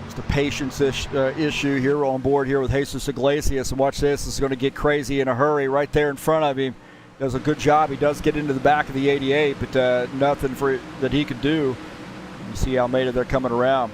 just a patience issue here on board here with Jesus Iglesias. And watch this, is going to get crazy in a hurry right there in front of him. Does a good job. He does get into the back of the 88, but nothing that he could do. You see Almeida there coming around.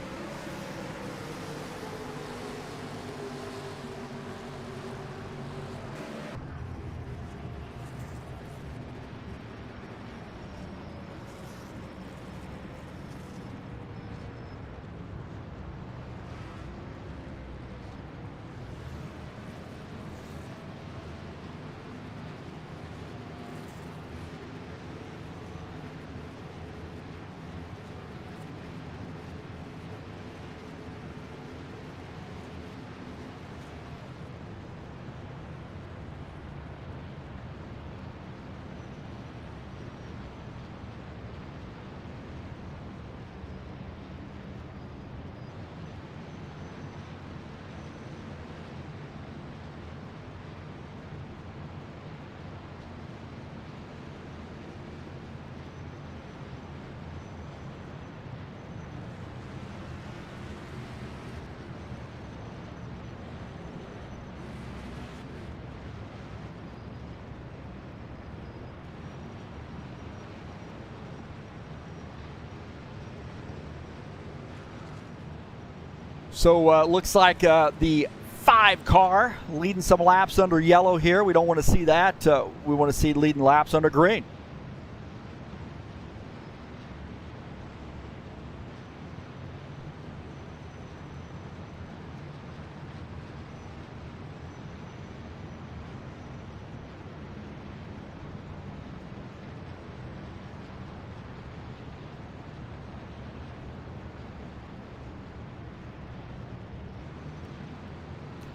So looks like the 5 car leading some laps under yellow here. We don't want to see that. We want to see leading laps under green.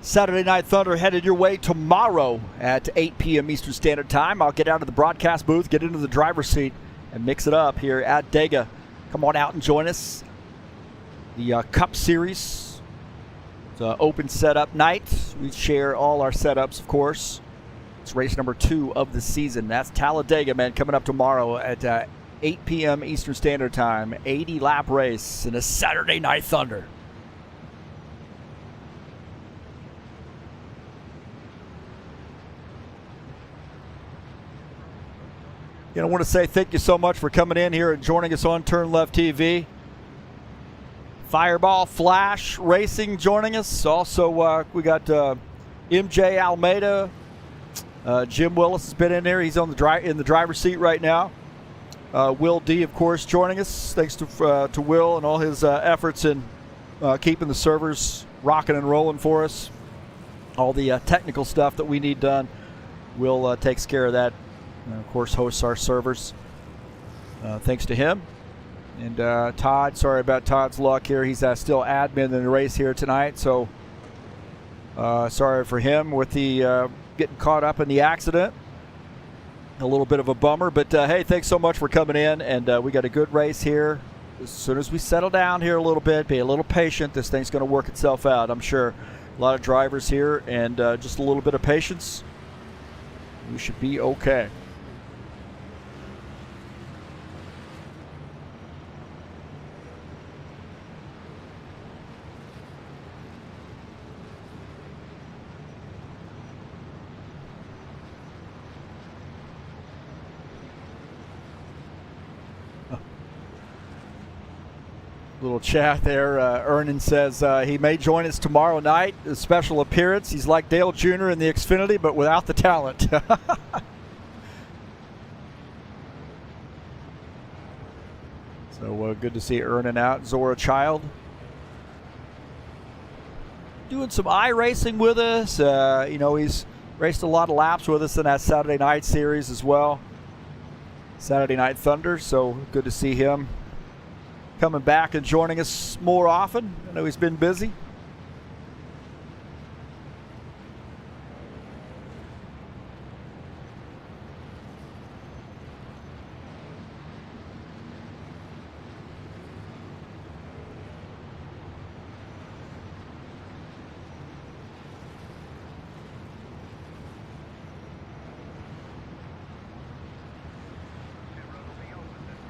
Saturday Night Thunder headed your way tomorrow at 8 p.m. Eastern Standard Time. I'll get out of the broadcast booth, get into the driver's seat, and mix it up here at Dega. Come on out and join us. The Cup Series. It's an open setup night. We share all our setups, of course. It's race number 2 of the season. That's Talladega, man, coming up tomorrow at 8 p.m. Eastern Standard Time. 80-lap race in a Saturday Night Thunder. I want to say thank you so much for coming in here and joining us on TurnLeftTV. Fireball Flash Racing joining us. Also, we got MJ Almeida. Jim Willis has been in there. He's on in the driver's seat right now. Will D, of course, joining us. Thanks to Will and all his efforts in keeping the servers rocking and rolling for us. All the technical stuff that we need done, Will takes care of that. Of course, hosts our servers. Thanks to him. And Todd, sorry about Todd's luck here. He's still admin in the race here tonight. So sorry for him with the getting caught up in the accident. A little bit of a bummer. But, hey, thanks so much for coming in. And we got a good race here. As soon as we settle down here a little bit, be a little patient, this thing's going to work itself out, I'm sure. A lot of drivers here and just a little bit of patience. We should be okay. Little chat there. Ernan says he may join us tomorrow night. A special appearance. He's like Dale Jr. in the Xfinity, but without the talent. So good to see Ernan out. Zora Child doing some iRacing with us. He's raced a lot of laps with us in that Saturday night series as well. Saturday Night Thunder, so good to see him coming back and joining us more often. I know he's been busy.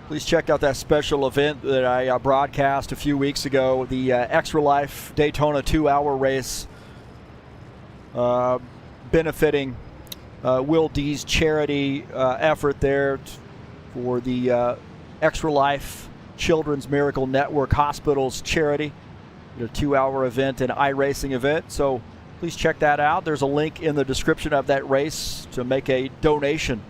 Please check out that special event that I broadcast a few weeks ago, the Extra Life Daytona 2-hour race, benefiting Will D's charity effort there for the Extra Life Children's Miracle Network Hospitals charity. A 2-hour event, an iRacing event. So please check that out. There's a link in the description of that race to make a donation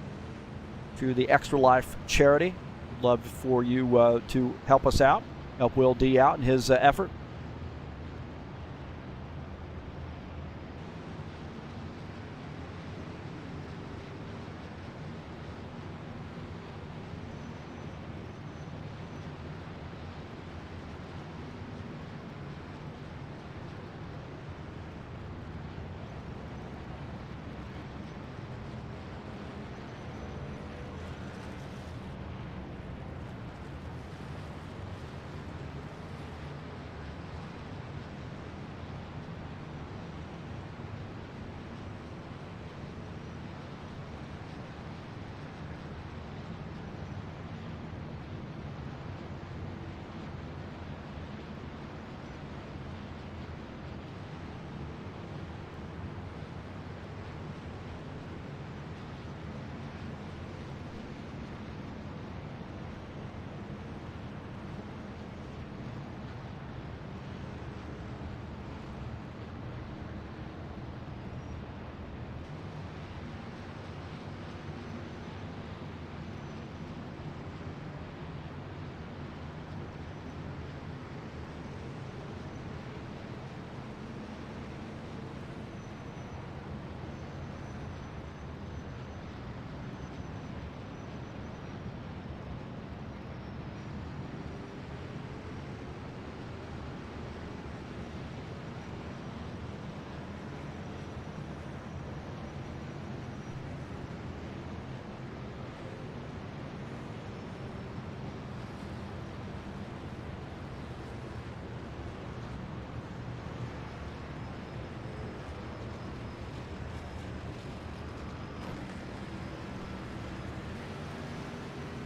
to the Extra Life charity. Love for you to help us out, help Will D out in his effort.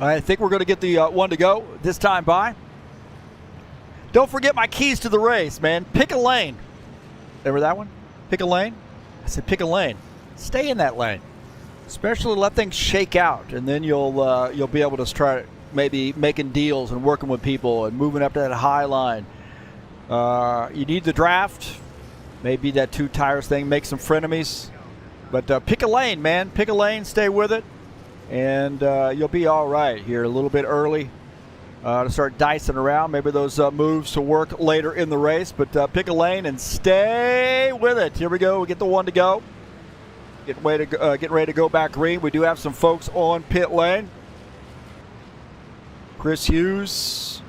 I think we're going to get the one to go this time by. Don't forget my keys to the race, man. Pick a lane. Remember that one? Pick a lane? I said pick a lane. Stay in that lane. Especially let things shake out, and then you'll be able to start maybe making deals and working with people and moving up to that high line. You need the draft. Maybe that 2 tires thing, make some frenemies. But pick a lane, man. Pick a lane, stay with it. And you'll be all right here a little bit early to start dicing around. Maybe those moves to work later in the race. But pick a lane and stay with it. Here we go. We get the one to go. Getting ready to go back green. We do have some folks on pit lane. Chris Hughes.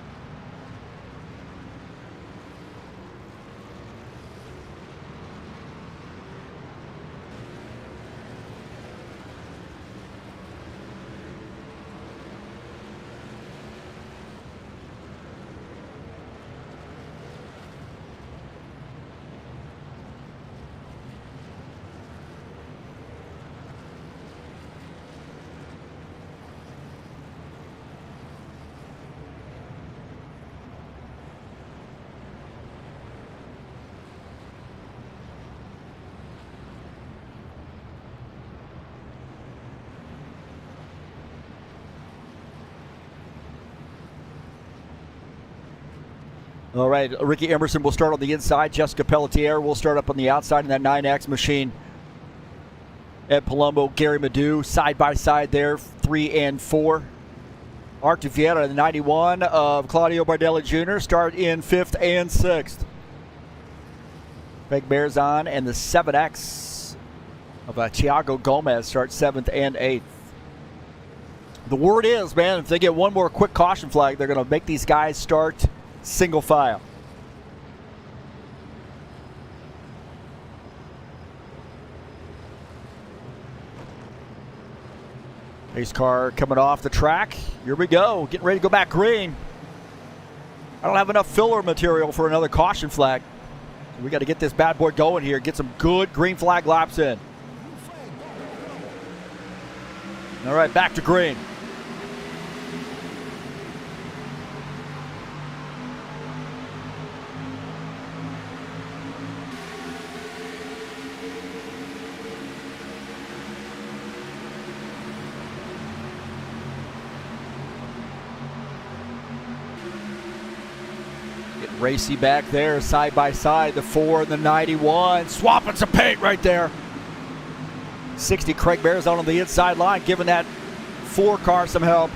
All right, Ricky Emerson will start on the inside. Jessica Pelletier will start up on the outside in that 9X machine. Ed Palumbo, Gary Madu, side by side there, 3 and 4. Art Vieira, the 91 of Claudio Bardelli Jr., start in 5th and 6th. Greg Bearzon and the 7X of Thiago Gomez start 7th and 8th. The word is, man, if they get one more quick caution flag, they're going to make these guys start single file. Pace car coming off the track. Here we go. Getting ready to go back green. I don't have enough filler material for another caution flag. So we got to get this bad boy going here. Get some good green flag laps in. All right, back to green. Racy back there, side by side, the 4 and the 91. Swapping some paint right there. 60, Craig Bearzon on the inside line, giving that 4 car some help.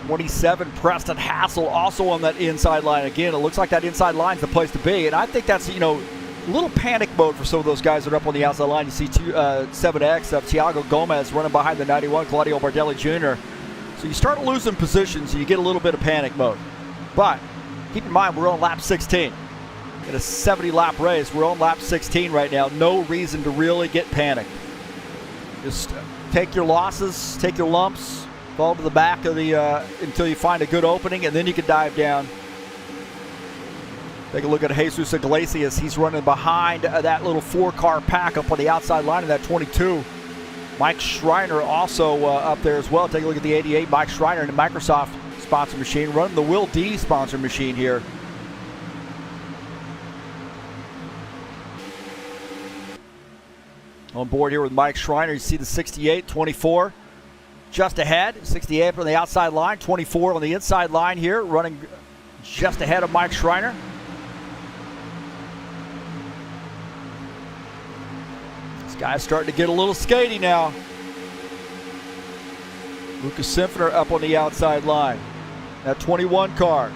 27, Preston Hassell also on that inside line. Again, it looks like that inside line's the place to be. And I think that's, a little panic mode for some of those guys that are up on the outside line. You see 7X of Thiago Gomez running behind the 91, Claudio Bardelli Jr. So you start losing positions and you get a little bit of panic mode. But keep in mind, we're on lap 16. In a 70-lap race, we're on lap 16 right now. No reason to really get panicked. Just take your losses, take your lumps, fall to the back of the until you find a good opening, and then you can dive down. Take a look at Jesus Iglesias. He's running behind that little 4-car pack up on the outside line of that 22. Mike Schreiner also up there as well. Take a look at the 88. Mike Schreiner in the Microsoft sponsor machine, running the Will D sponsor machine here. On board here with Mike Schreiner, you see the 68, 24 just ahead. 68 on the outside line, 24 on the inside line here, running just ahead of Mike Schreiner. This guy's starting to get a little skaty now. Lucas Simpfner up on the outside line. That 21 car.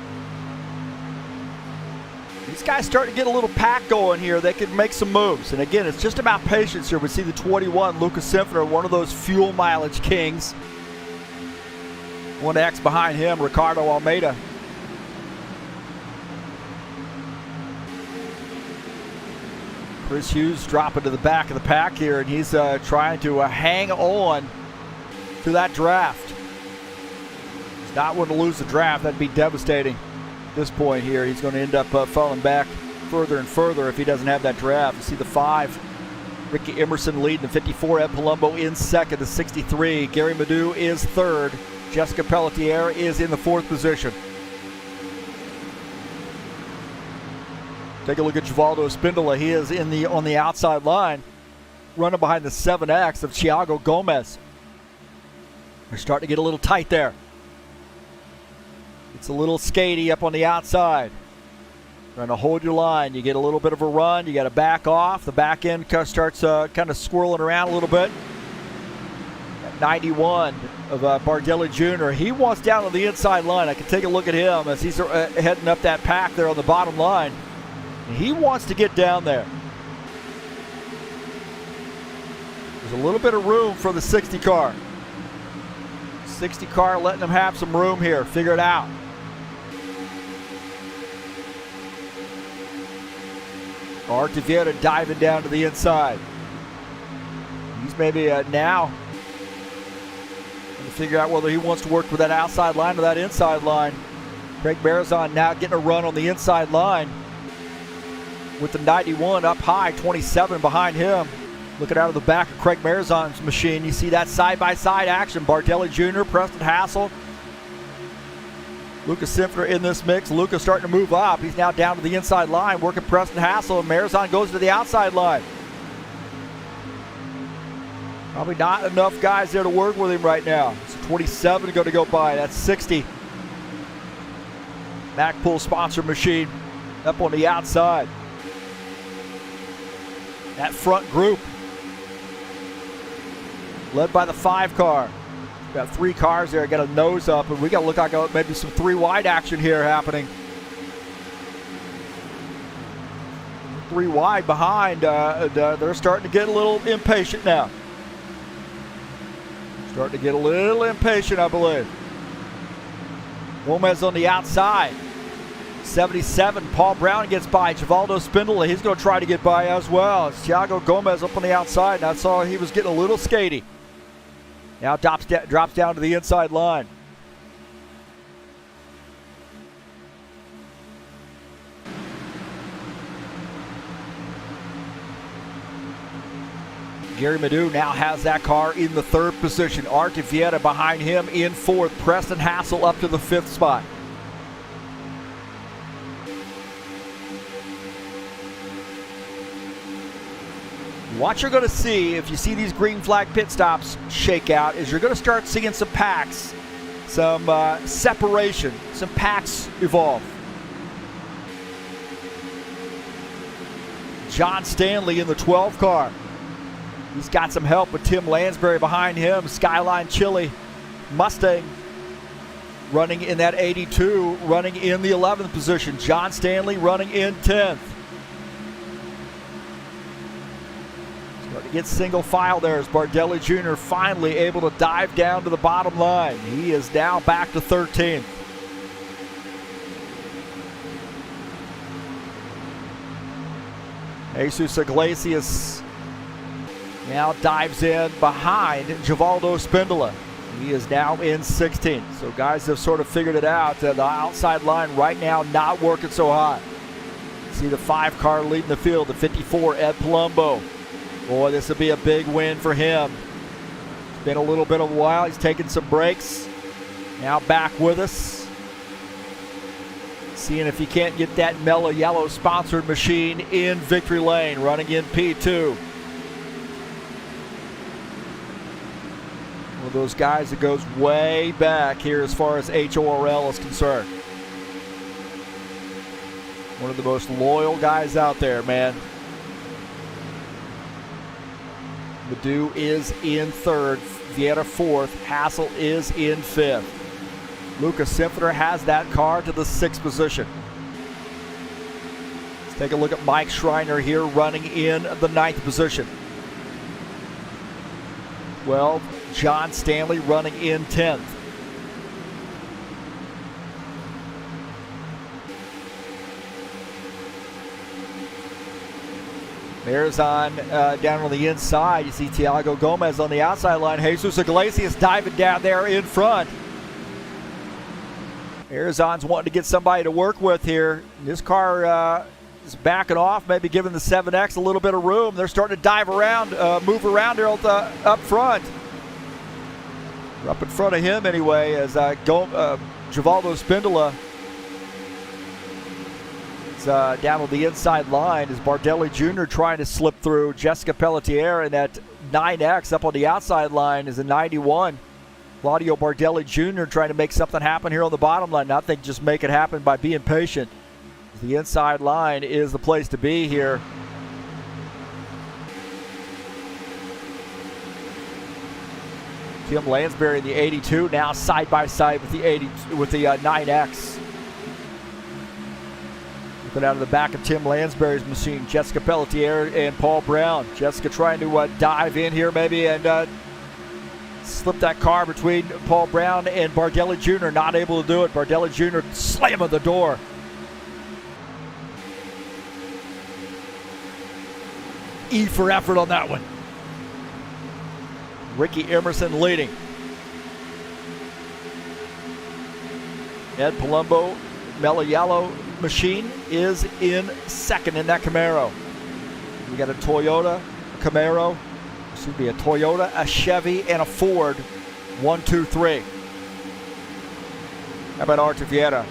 These guys starting to get a little pack going here. They can make some moves. And again, it's just about patience here. We see the 21, Lucas Simpfner, one of those fuel mileage kings. 1X behind him, Ricardo Almeida. Chris Hughes dropping to the back of the pack here, and he's trying to hang on to that draft. Not want to lose the draft. That'd be devastating at this point here. He's going to end up falling back further and further if he doesn't have that draft. You see the 5, Ricky Emerson leading the 54. Ed Palumbo in second, the 63. Gary Madu is third. Jessica Pelletier is in the 4th position. Take a look at Givaldo Spindola. He is on the outside line, running behind the 7X of Thiago Gomez. They're starting to get a little tight there. It's a little skaty up on the outside. Trying to hold your line. You get a little bit of a run. You got to back off. The back end starts kind of swirling around a little bit. 91 of Bardelli Jr. He wants down on the inside line. I can take a look at him as he's heading up that pack there on the bottom line. He wants to get down there. There's a little bit of room for the 60 car. 60 car letting them have some room here. Figure it out. Art Viera diving down to the inside. He's maybe now going to figure out whether he wants to work with that outside line or that inside line. Craig Bearzon now getting a run on the inside line with the 91 up high, 27 behind him. Looking out of the back of Craig Bearzon's machine, you see that side-by-side action. Bardelli Jr., Preston Hassell, Lucas Simpfner in this mix. Lucas starting to move up. He's now down to the inside line, working Preston Hassell, and Bearzon goes to the outside line. Probably not enough guys there to work with him right now. It's 27 going to go by. That's 60. MacPool sponsor machine up on the outside. That front group led by the 5 car. Got 3 cars there, got a nose up, and we got to look like maybe some 3 wide action here happening. 3 wide behind. They're starting to get a little impatient now. Starting to get a little impatient, I believe. Gomez on the outside. 77, Paul Brown gets by. Givaldo Spindola, he's going to try to get by as well. It's Thiago Gomez up on the outside, and I saw he was getting a little skatey. Now drops down to the inside line. Gary Madu now has that car in the 3rd position. Arte Vieira behind him in 4th. Preston Hassell up to the 5th spot. What you're going to see, if you see these green flag pit stops shake out, is you're going to start seeing some packs, some separation, some packs evolve. John Stanley in the 12 car. He's got some help with Tim Lansbury behind him. Skyline Chili Mustang running in that 82, running in the 11th position. John Stanley running in 10th. Starting to get single file there as Bardelli Jr. finally able to dive down to the bottom line. He is now back to 13th. Jesus Iglesias now dives in behind Givaldo Spindola. He is now in 16th. So guys have sort of figured it out. The outside line right now not working so hot. See the 5 car leading the field, the 54, Ed Palumbo. Boy, this will be a big win for him. It's been a little bit of a while. He's taking some breaks. Now back with us. Seeing if he can't get that Mellow Yellow sponsored machine in victory lane, running in P2. One of those guys that goes way back here as far as HORL is concerned. One of the most loyal guys out there, man. Madu is in 3rd, Vieira 4th, Hassell is in 5th. Lucas Simfeter has that car to the 6th position. Let's take a look at Mike Schreiner here running in the 9th position. 12, John Stanley running in 10th. There's on down on the inside. You see Thiago Gomez on the outside line. Jesus Iglesias diving down there in front. Arizon's wanting to get somebody to work with here. This car is backing off, maybe giving the 7X a little bit of room. They're starting to dive around, move around there up front. We're up in front of him anyway as Givaldo Spindola is down on the inside line as Bardelli Jr. trying to slip through. Jessica Pelletier and that 9X up on the outside line is a 91. Claudio Bardelli Jr. trying to make something happen here on the bottom line. I think just make it happen by being patient. The inside line is the place to be here. Tim Lansbury in the 82 now side by side with the 9X. Looking out of the back of Tim Lansbury's machine, Jessica Pelletier and Paul Brown. Jessica trying to dive in here maybe and slip that car between Paul Brown and Bardelli Jr. Not able to do it. Bardelli Jr. slamming the door. E for effort on that one. Ricky Emerson leading. Ed Palumbo, Mello machine is in 2nd in that Camaro. We got a Toyota, a Camaro, excuse me, a Toyota, a Chevy, and a Ford. 1, 2, 3. How about Arte Vieira?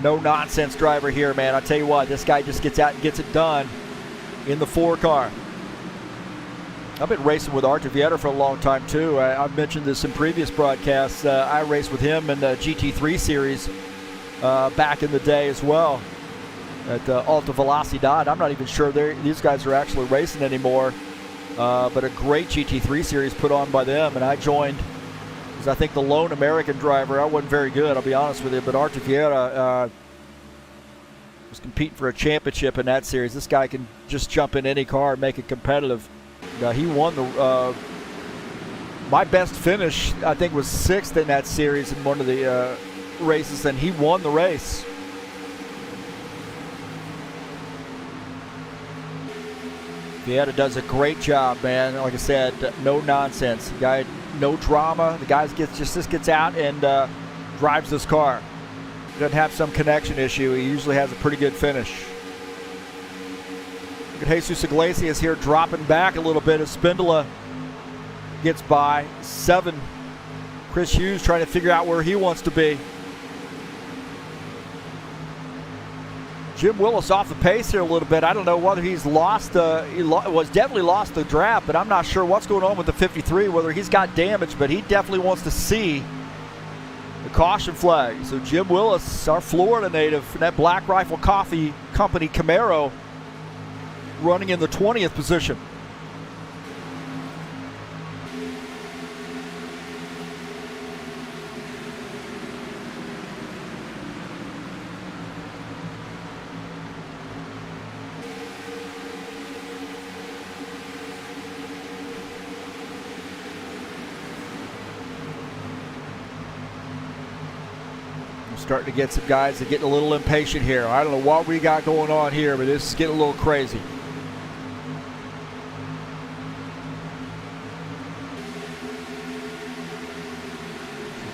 No nonsense driver here, man. I tell you what, this guy just gets out and gets it done in the 4 car. I've been racing with Arte Vieira for a long time too. I've mentioned this in previous broadcasts. I raced with him in the GT3 series back in the day as well at Alta Velocidad. I'm not even sure these guys are actually racing anymore, but a great GT3 series put on by them, and I joined as I think the lone American driver. I wasn't very good, I'll be honest with you, but Arte Vieira was competing for a championship in that series. This guy can just jump in any car and make it competitive. He won the My best finish, I think, was 6th in that series in one of the races, and he won the race. Vieira does a great job, man. Like I said, no nonsense. The guy, no drama. The guy just gets out and drives this car. Doesn't have some connection issue. He usually has a pretty good finish. Look at Jesus Iglesias here dropping back a little bit as Spindola gets by. 7. Chris Hughes trying to figure out where he wants to be. Jim Willis off the pace here a little bit. I don't know whether he's lost. He was definitely lost the draft, but I'm not sure what's going on with the 53, whether he's got damage, but he definitely wants to see the caution flag. So Jim Willis, our Florida native, that Black Rifle Coffee Company Camaro, running in the 20th position. Starting to get some guys that getting a little impatient here. I don't know what we got going on here, but this is getting a little crazy.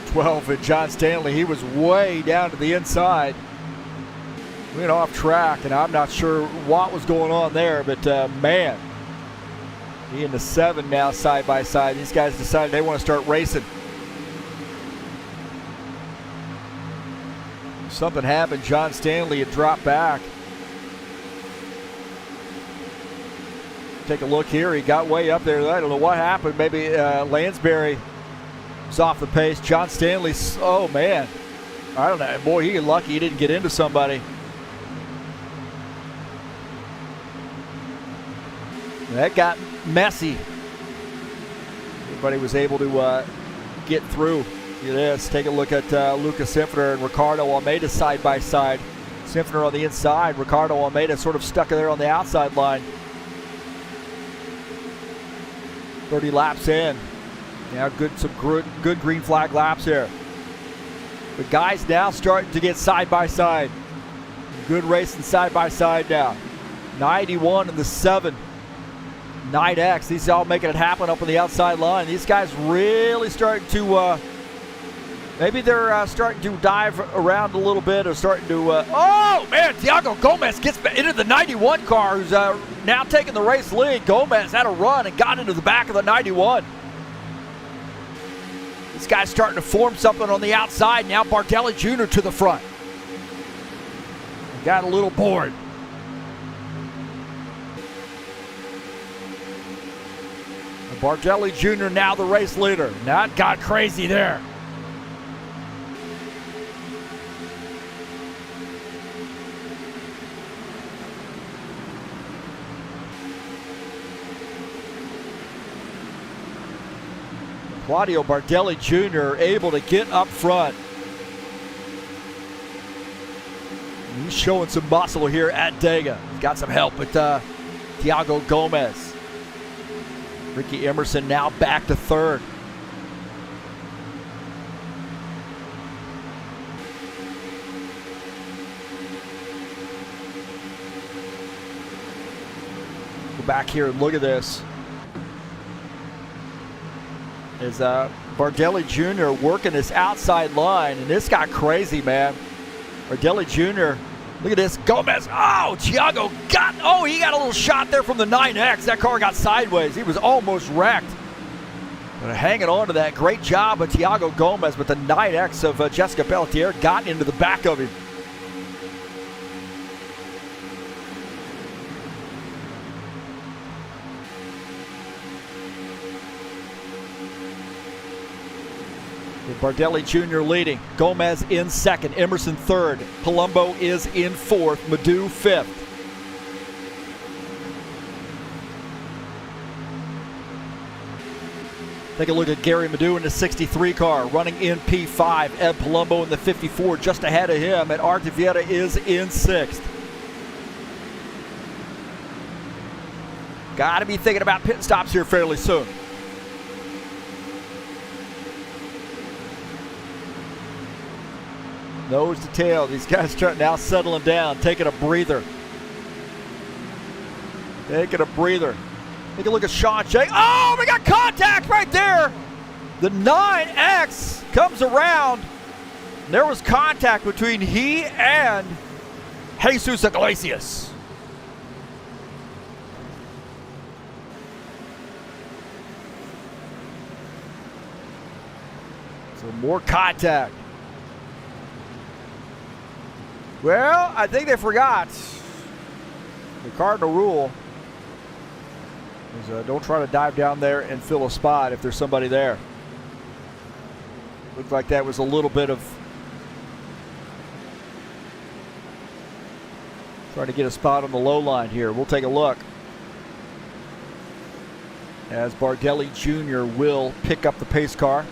12 and John Stanley, he was way down to the inside. Went off track, and I'm not sure what was going on there, but man, he and the 7 now side by side. These guys decided they want to start racing. Something happened. John Stanley had dropped back. Take a look here. He got way up there. I don't know what happened. Maybe Lansbury was off the pace. John Stanley, oh man. I don't know. Boy, he got lucky he didn't get into somebody. That got messy. Everybody was able to get through. Look at this. Take a look at Lucas Sinfner and Ricardo Almeida side by side. Sinfner on the inside. Ricardo Almeida sort of stuck there on the outside line. 30 laps in. Now some good green flag laps here. The guys now starting to get side by side. Good racing side by side now. 91 and the 7. 9X. These are all making it happen up on the outside line. These guys really starting to maybe they're starting to dive around a little bit or starting to oh man, Thiago Gomez gets into the 91 car, who's now taking the race lead. Gomez had a run and got into the back of the 91. This guy's starting to form something on the outside. Now Bardelli Jr. to the front. Got a little bored. Bardelli Jr. now the race leader. Now it got crazy there. Claudio Bardelli Jr. able to get up front. He's showing some muscle here at Dega. He's got some help with Thiago Gomez. Ricky Emerson now back to third. Go back here and look at this. Is Bardelli Jr. working this outside line, and this got crazy, man. Bardelli Jr. Look at this. Gomez. Oh, Thiago he got a little shot there from the 9X. That car got sideways. He was almost wrecked. But hanging on to that. Great job of Thiago Gomez, but the 9X of Jessica Pelletier got into the back of him. Bardelli Jr. leading. Gomez in second. Emerson third. Palumbo is in fourth. Madu fifth. Take a look at Gary Madu in the 63 car, running in P5. Ed Palumbo in the 54, just ahead of him. And Art Vieira is in sixth. Got to be thinking about pit stops here fairly soon. Nose to tail. These guys start now settling down, taking a breather. Taking a breather. Take a look at Sean Shea. Oh, we got contact right there. The 9X comes around. There was contact between he and Jesus Iglesias. So more contact. Well, I think they forgot the cardinal rule is don't try to dive down there and fill a spot if there's somebody there. Looked like that was a little bit of trying to get a spot on the low line here. We'll take a look as Bardelli Jr. will pick up the pace car.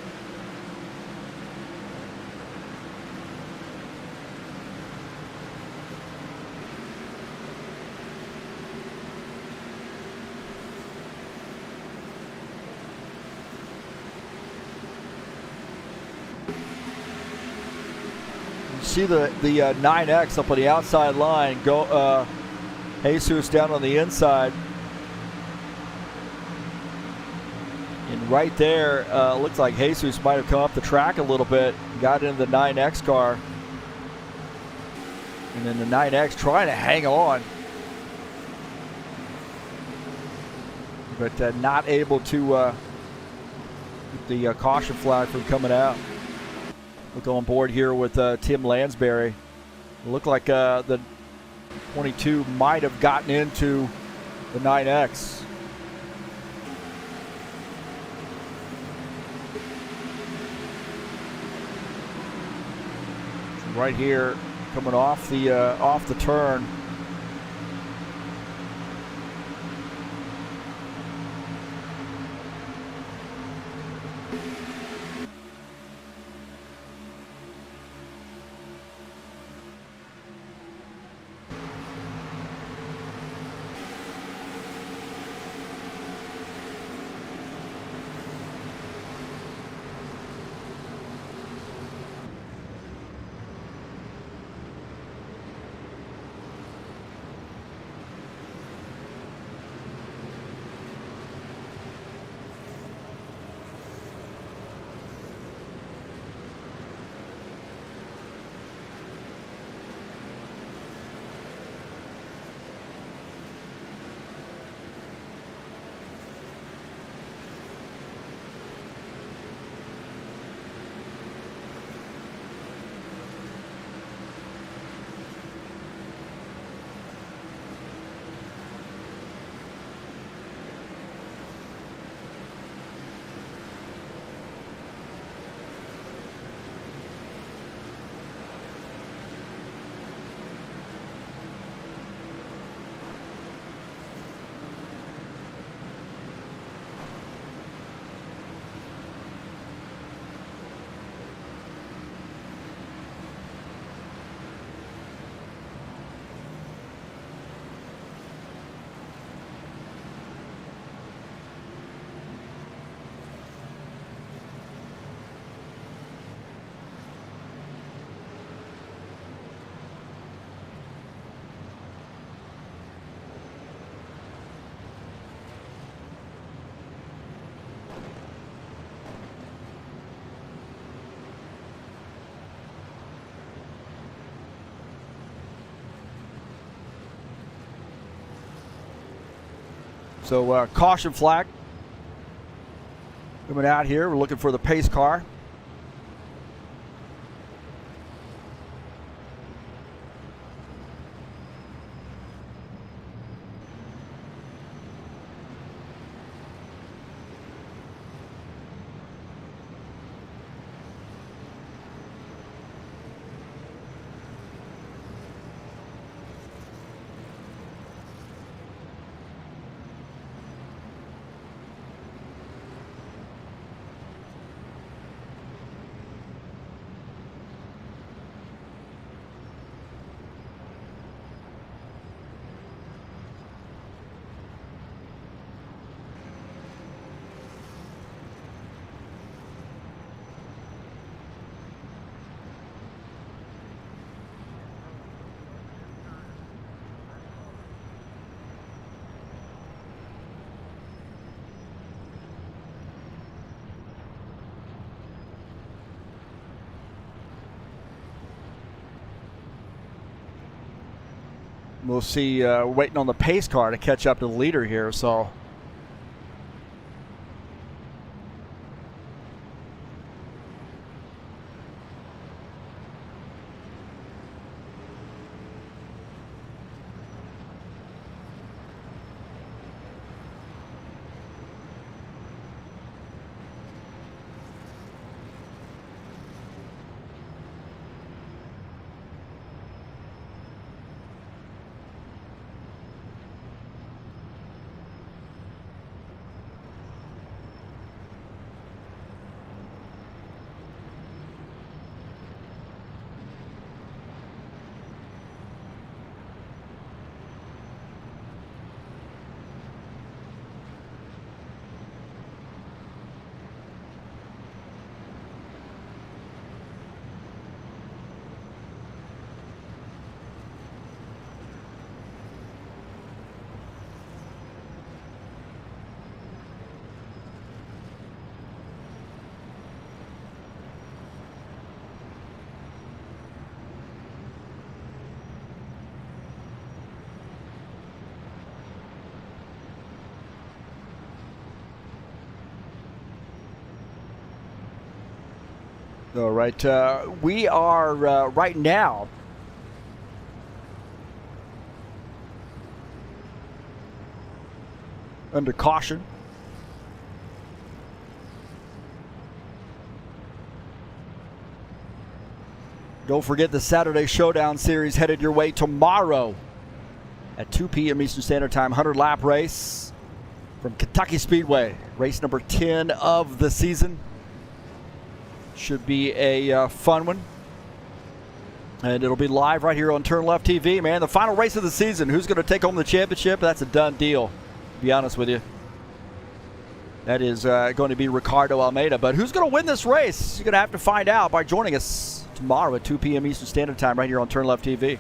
See the 9X up on the outside line. Go Jesus down on the inside. And right there, looks like Jesus might have come up the track a little bit, got into the 9X car. And then the 9X trying to hang on. But not able to get the caution flag from coming out. Look on board here with Tim Lansbury. It looked like the 22 might have gotten into the 9X. Right here, coming off the turn. So caution flag coming out here. We're looking for the pace car. We'll see. Waiting on the pace car to catch up to the leader here. So. All right, we are right now under caution. Don't forget the Saturday Showdown Series headed your way tomorrow at 2 p.m. Eastern Standard Time. 100-lap race from Kentucky Speedway. Race number 10 of the season. Should be a fun one. And it'll be live right here on TurnLeftTV, man. The final race of the season. Who's going to take home the championship? That's a done deal, to be honest with you. That is going to be Ricardo Almeida. But who's going to win this race? You're going to have to find out by joining us tomorrow at 2 p.m. Eastern Standard Time right here on TurnLeftTV.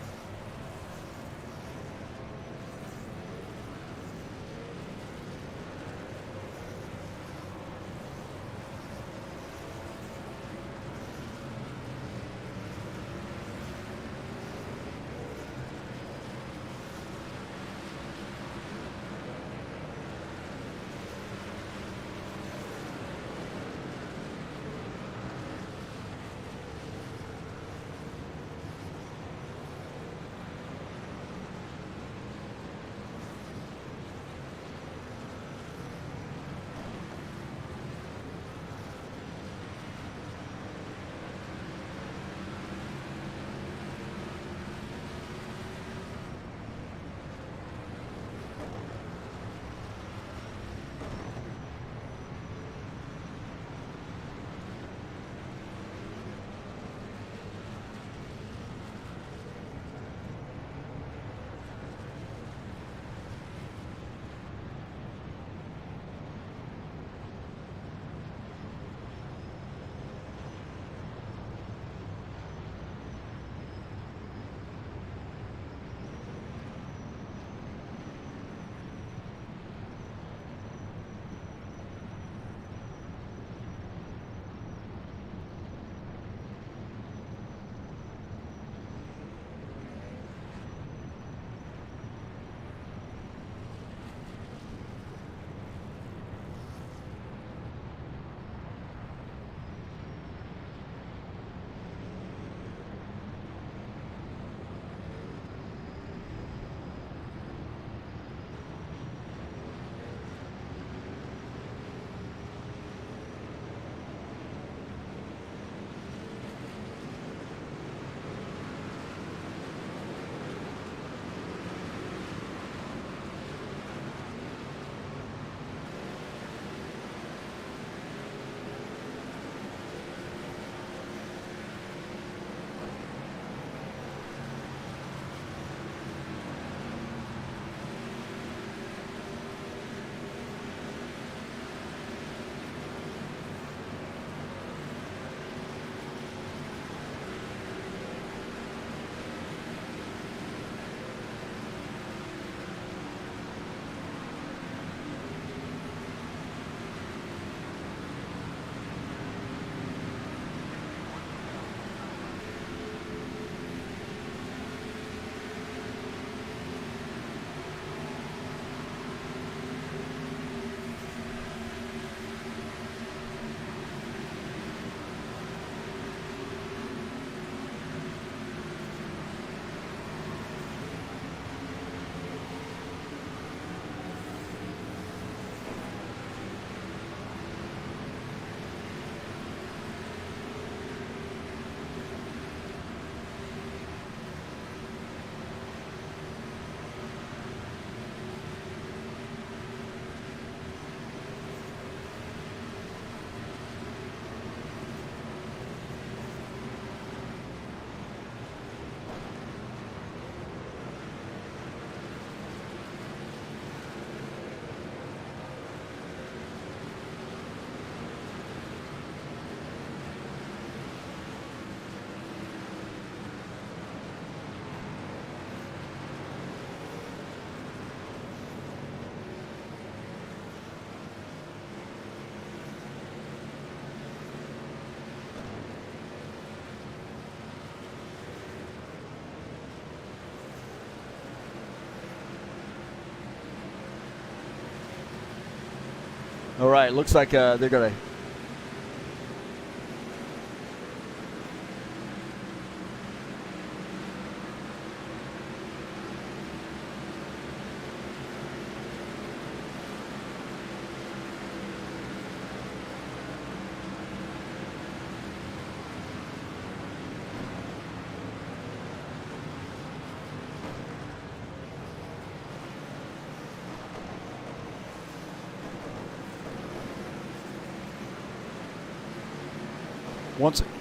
All right, looks like they're going to.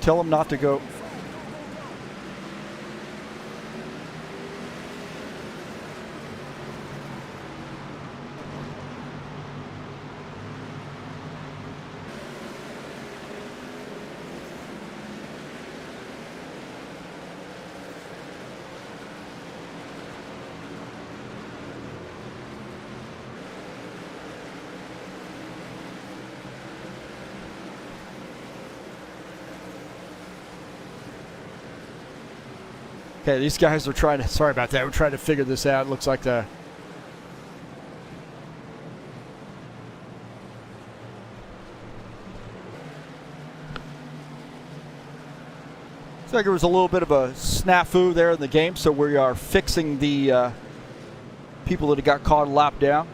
Tell them not to go. Okay, these guys are trying to, sorry about that, we're trying to figure this out. It looks like the looks like there was a little bit of a snafu there in the game, so we are fixing the people that got caught a lap down.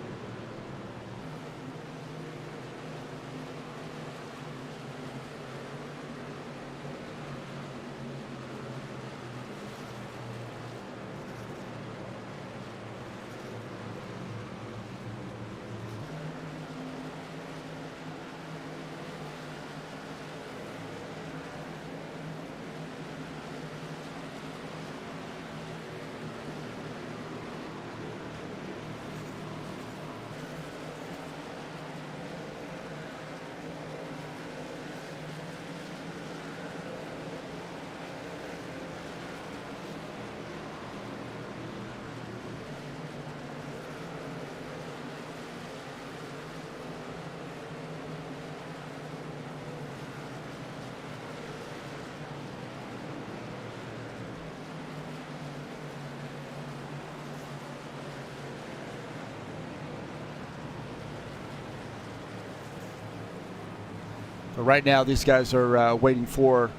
But right now, these guys are waiting for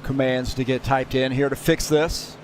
commands to get typed in here to fix this.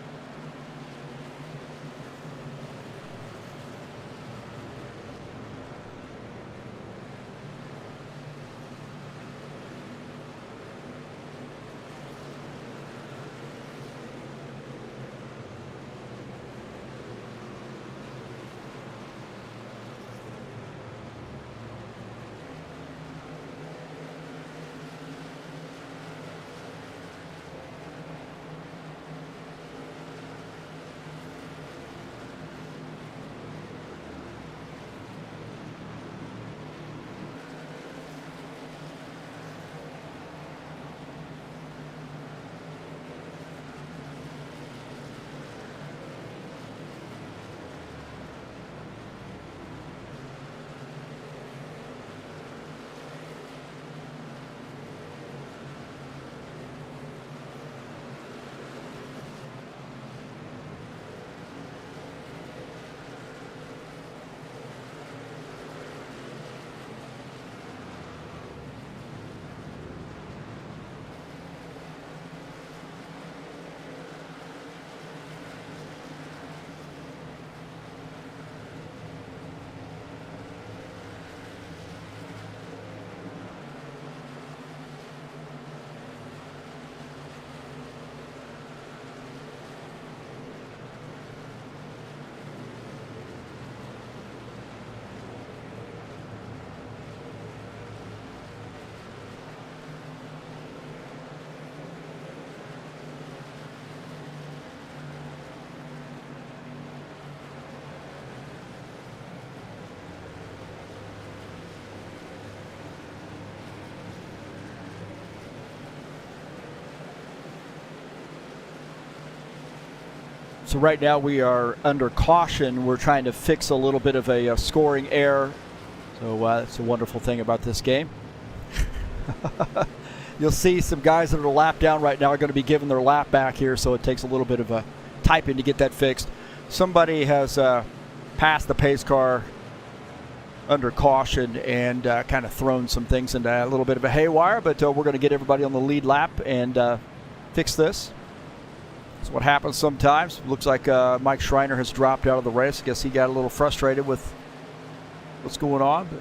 So right now we are under caution. We're trying to fix a little bit of a scoring error. So that's a wonderful thing about this game. You'll see some guys that are lap down right now are going to be giving their lap back here, so it takes a little bit of a typing to get that fixed. Somebody has passed the pace car under caution and kind of thrown some things into a little bit of a haywire, but we're going to get everybody on the lead lap and fix this. That's what happens sometimes. Looks like Mike Schreiner has dropped out of the race. I guess he got a little frustrated with what's going on. But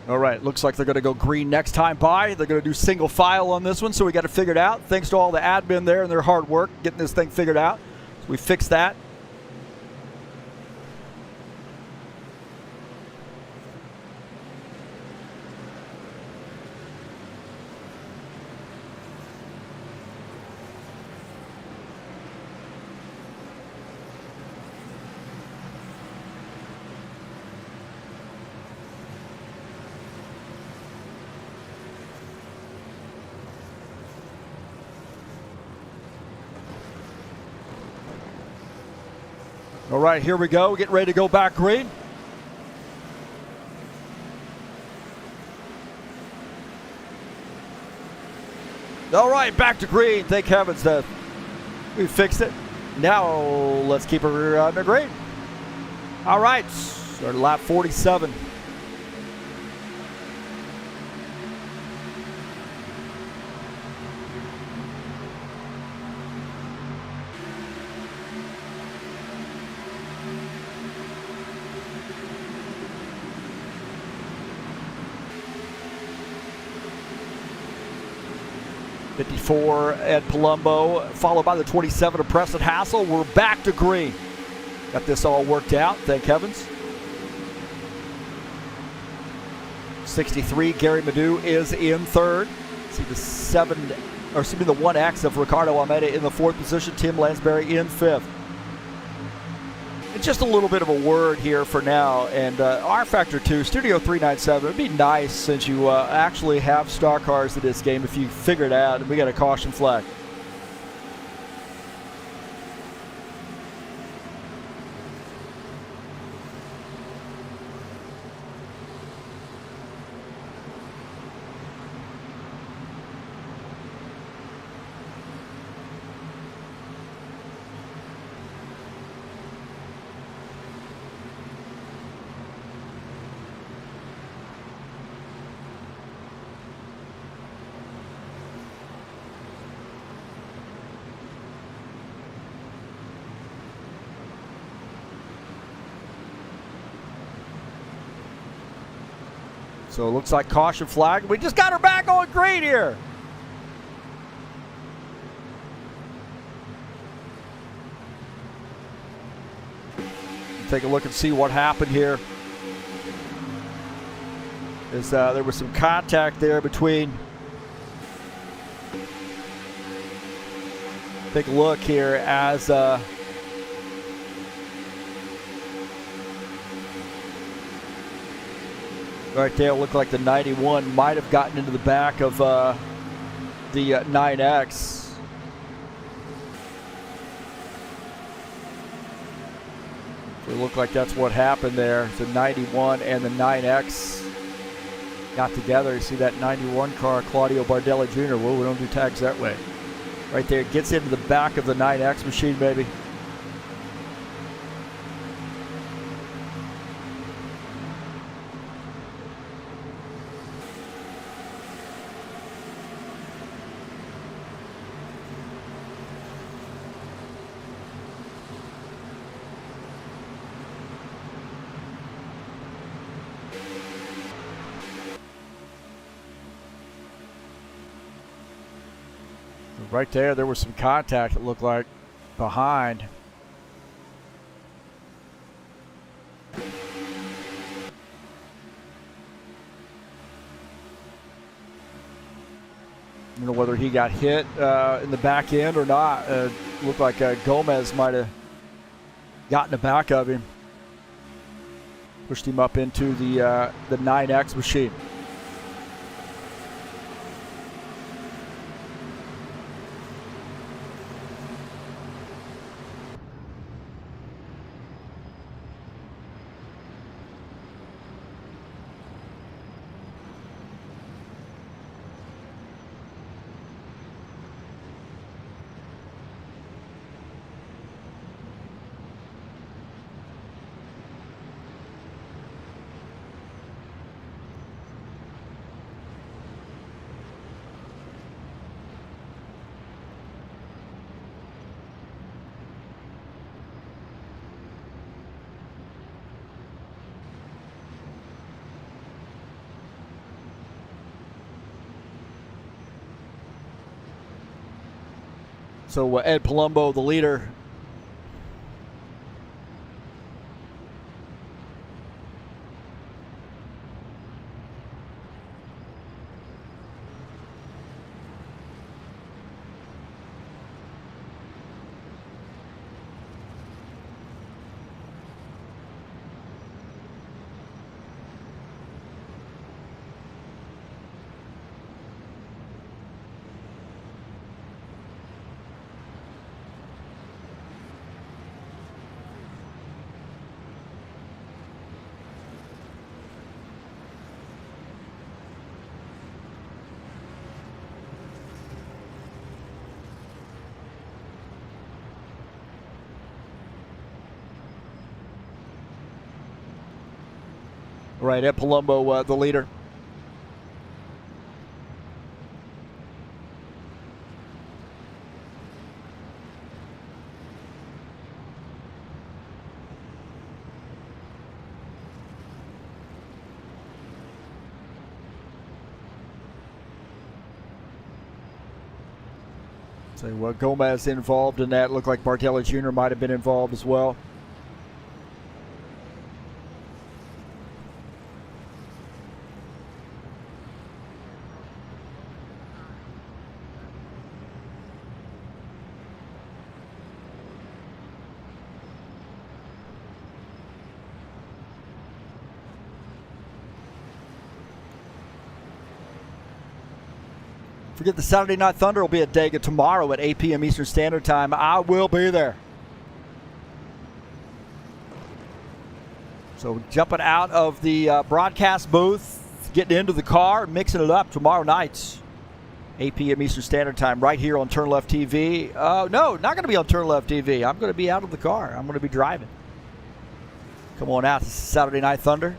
all right, looks like they're going to go green next time by. They're going to do single file on this one, so we got to figure it out. Thanks to all the admin there and their hard work getting this thing figured out. So we fixed that. All right, here we go. Getting ready to go back green. All right, back to green. Thank heavens that we fixed it. Now let's keep her under green. All right, start lap 47. '54 at Palumbo, followed by the 27 of Preston Hassell. We're back to green. Got this all worked out, thank heavens. 63, Gary Madu is in third. See the 1X of Ricardo Almeida in the fourth position. Tim Lansbury in fifth. And just a little bit of a word here for now, and rFactor 2, Studio 397, it'd be nice since you actually have star cars in this game if you figure it out, and we got a caution flag. So it looks like caution flag. We just got her back on green here. Take a look and see what happened here. There was some contact there between. Take a look here as right there, it looked like the 91 might have gotten into the back of the 9X. So it looked like that's what happened there. The 91 and the 9X got together. You see that 91 car, Claudio Bardelli Jr. Well, we don't do tags that way. Right there, gets into the back of the 9X machine, baby. Right there was some contact, it looked like, behind. I don't know whether he got hit in the back end or not. Looked like Gomez might have gotten the back of him. Pushed him up into the 9X machine. So Ed Palumbo, the leader. Right, Ed Palumbo, the leader. So Gomez involved in that. Looked like Bardelli Jr. might have been involved as well. Forget the Saturday Night Thunder will be at Dega tomorrow at 8 p.m. Eastern Standard Time. I will be there. So jumping out of the broadcast booth, getting into the car, mixing it up tomorrow night, 8 p.m. Eastern Standard Time, right here on TurnLeftTV. No, not going to be on TurnLeftTV. I'm going to be out of the car. I'm going to be driving. Come on out. This is Saturday Night Thunder.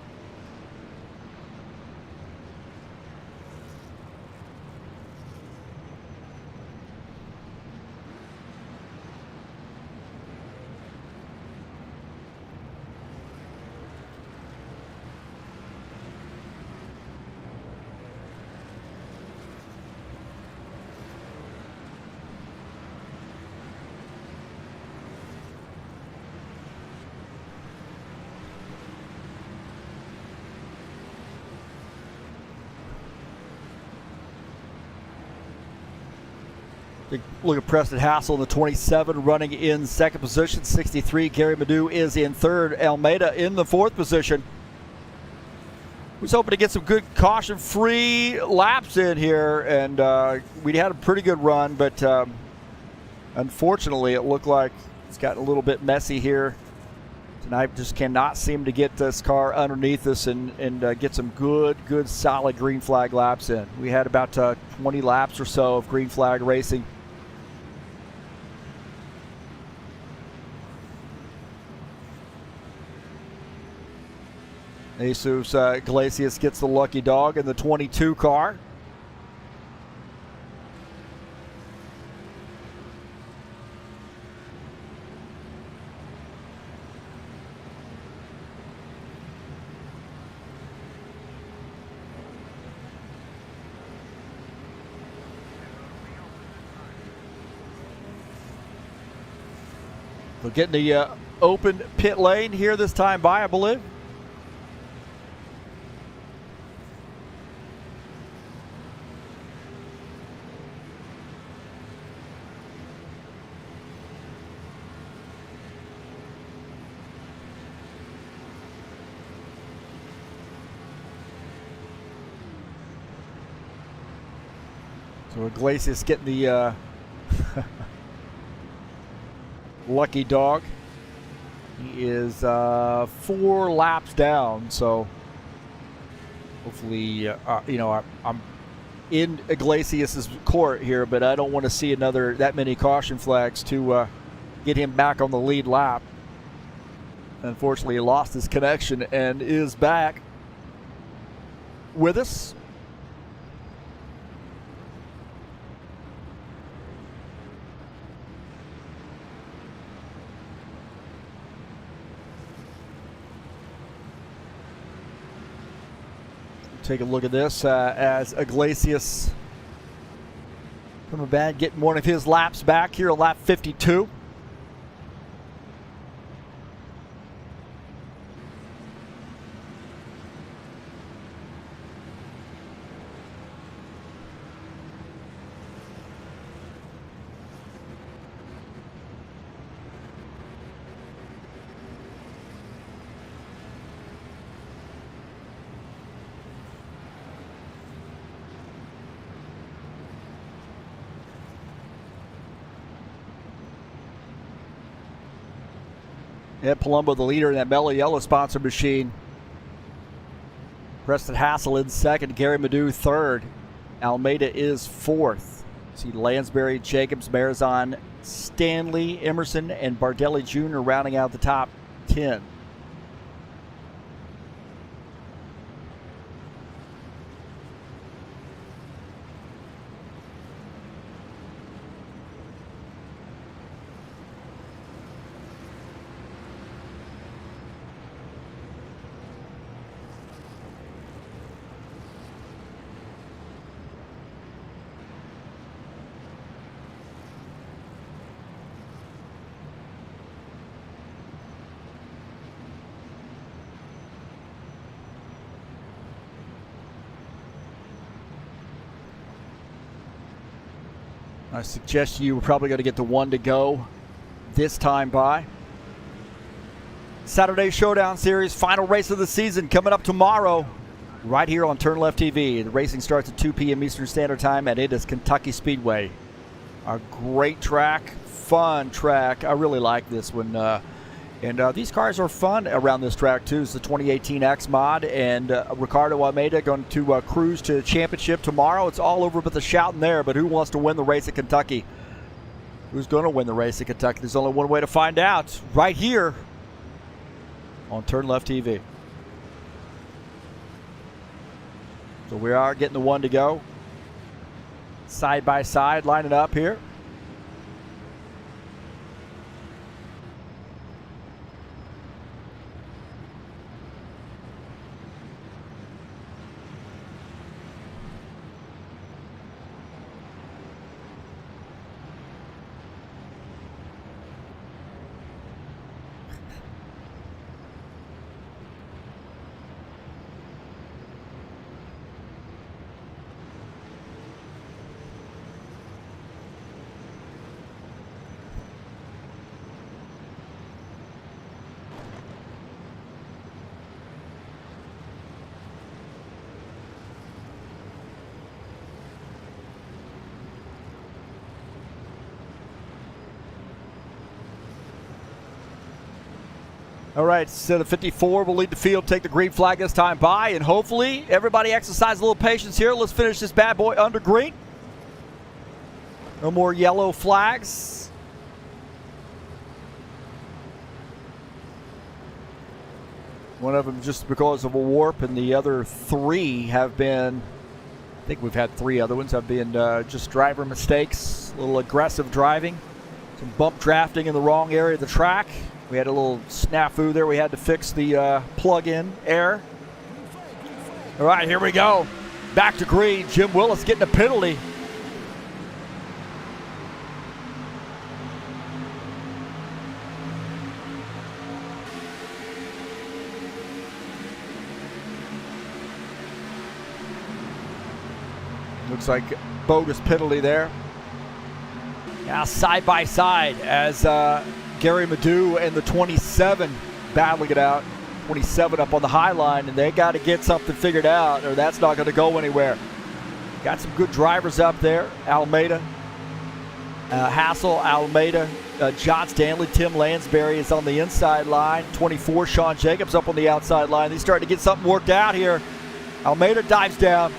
Look at Preston Hassell in the 27, running in second position. 63, Gary Madu is in third. Almeida in the fourth position. Was hoping to get some good caution-free laps in here, and we had a pretty good run, but unfortunately, it looked like it's gotten a little bit messy here tonight. Just cannot seem to get this car underneath us and get some good, solid green flag laps in. We had about 20 laps or so of green flag racing. Jesus Iglesias gets the lucky dog in the 22 car. We're getting the open pit lane here this time by, I believe. So Iglesias getting the lucky dog. He is 4 laps down, so hopefully, I'm in Iglesias' court here, but I don't want to see that many caution flags to get him back on the lead lap. Unfortunately, he lost his connection and is back with us. Take a look at this as Iglesias coming back, getting one of his laps back here, lap 52. Ed Palumbo, the leader in that Mellow Yellow sponsor machine. Preston Hassell in second. Gary Madu third. Almeida is fourth. See Lansbury, Jacobs, Marizon, Stanley, Emerson, and Bardelli Jr. rounding out the top 10. I suggest you were probably going to get the one to go this time by. Saturday Showdown Series, final race of the season coming up tomorrow right here on TurnLeftTV. The racing starts at 2 p.m. Eastern Standard Time, and it is Kentucky Speedway. A great track, fun track. I really like this one. And these cars are fun around this track, too. It's the 2018 X Mod, and Ricardo Almeida going to cruise to championship tomorrow. It's all over but the shouting there, but who wants to win the race at Kentucky? Who's going to win the race at Kentucky? There's only one way to find out, right here on TurnLeftTV. So we are getting the one to go. Side by side, lining up here. All right, so the 54 will lead the field, take the green flag this time by, and hopefully everybody exercise a little patience here. Let's finish this bad boy under green. No more yellow flags. One of them just because of a warp, and the other three have been, I think we've had three other ones, have been just driver mistakes, a little aggressive driving, some bump drafting in the wrong area of the track. We had a little snafu there. We had to fix the plug-in error. All right, here we go. Back to green. Jim Willis getting a penalty. Looks like bogus penalty there. Now side by side as Gary Madu and the 27 battling it out. 27 up on the high line, and they got to get something figured out or that's not going to go anywhere. Got some good drivers up there. Almeida, Hassell, Almeida, John Stanley, Tim Lansbury is on the inside line. 24, Sean Jacobs up on the outside line. He's starting to get something worked out here. Almeida dives down.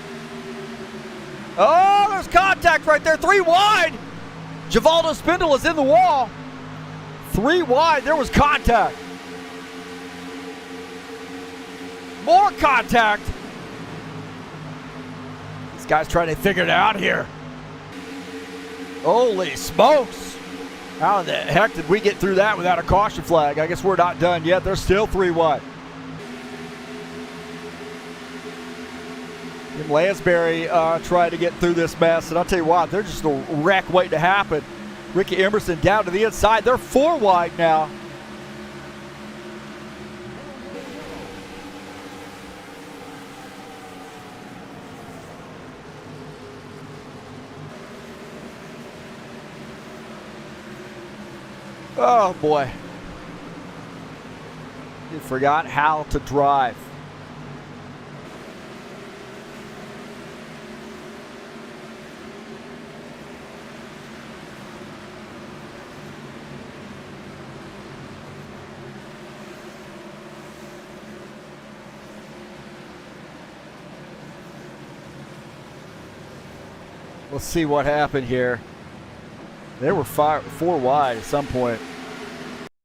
Oh, there's contact right there. 3 wide. Givaldo Spindle is in the wall. 3 wide. There was contact. More contact. This guy's trying to figure it out here. Holy smokes. How the heck did we get through that without a caution flag? I guess we're not done yet. There's still 3 wide. And Lansbury tried to get through this mess, and I'll tell you what, they're just a wreck waiting to happen. Ricky Emerson down to the inside. They're 4 wide now. Oh boy. You forgot how to drive. Let's see what happened here. They were 4 wide at some point.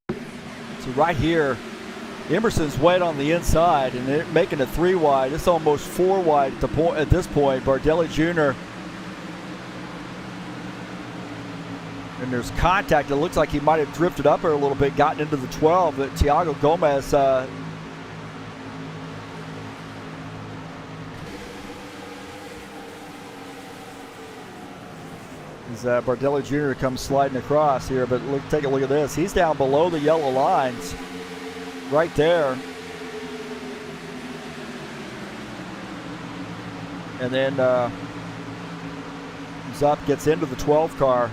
So right here, Emerson's wet on the inside, and they're making it 3 wide. It's almost 4 wide at this point. Bardelli Jr. And there's contact. It looks like he might have drifted up there a little bit, gotten into the 12. But Thiago Gomez Bardelli Jr. comes sliding across here, but look, take a look at this. He's down below the yellow lines, right there. And then he's up, gets into the 12 car.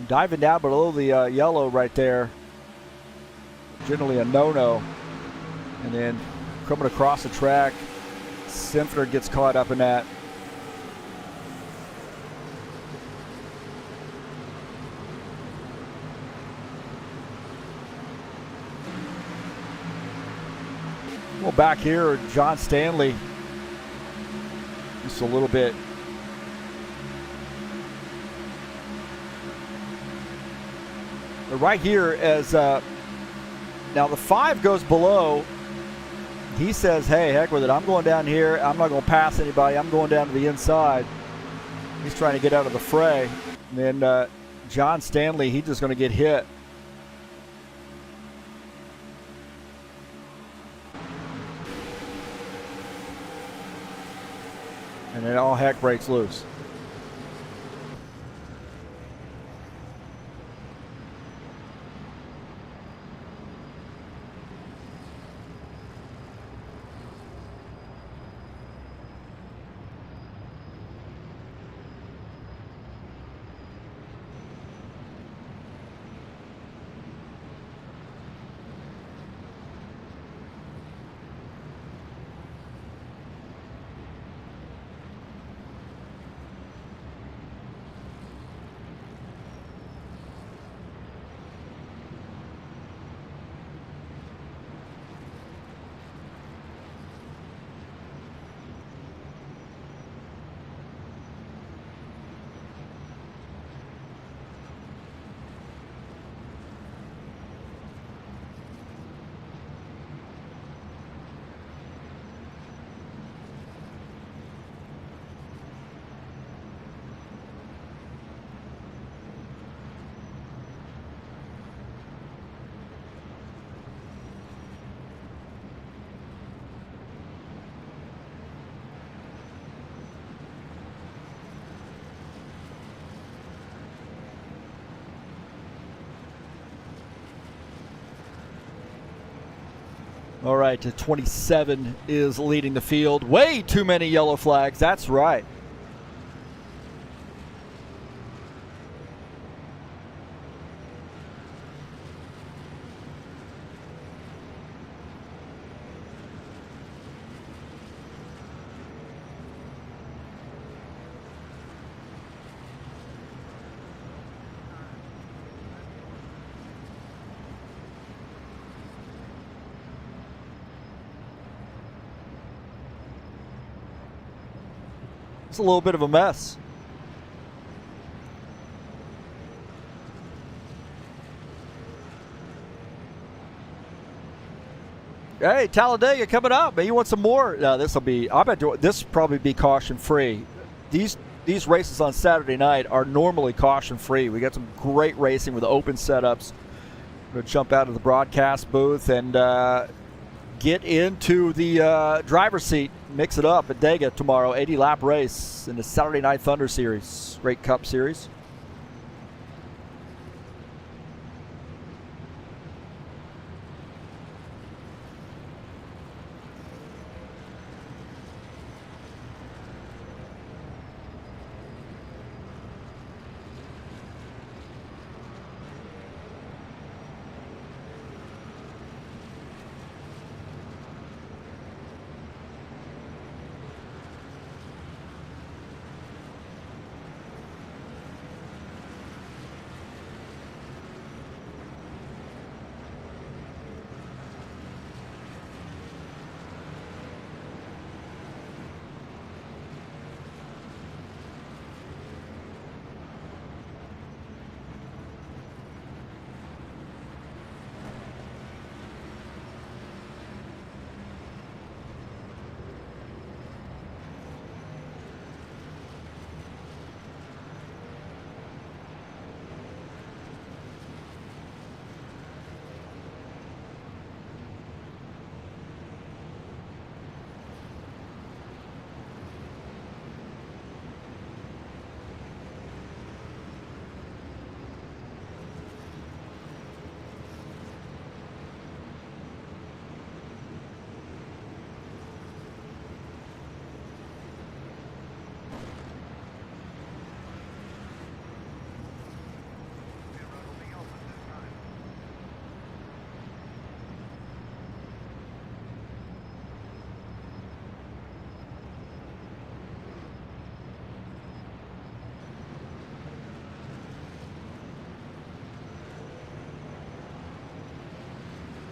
Diving down below the yellow right there. Generally a no-no. And then coming across the track, Simpler gets caught up in that. Well, back here, John Stanley, just a little bit. But right here, as now the 5 goes below. He says, hey, heck with it. I'm going down here. I'm not going to pass anybody. I'm going down to the inside. He's trying to get out of the fray. And then John Stanley, he's just going to get hit. And then all heck breaks loose. All right, 27 is leading the field. Way too many yellow flags. That's right. It's a little bit of a mess. Hey, Talladega coming up. Man, you want some more? This will be. I bet this will probably be caution free. These races on Saturday night are normally caution free. We got some great racing with open setups. I'm gonna jump out of the broadcast booth and get into the driver's seat. Mix it up at Dega tomorrow. 80-lap race in the Saturday Night Thunder Series, Rate Cup Series.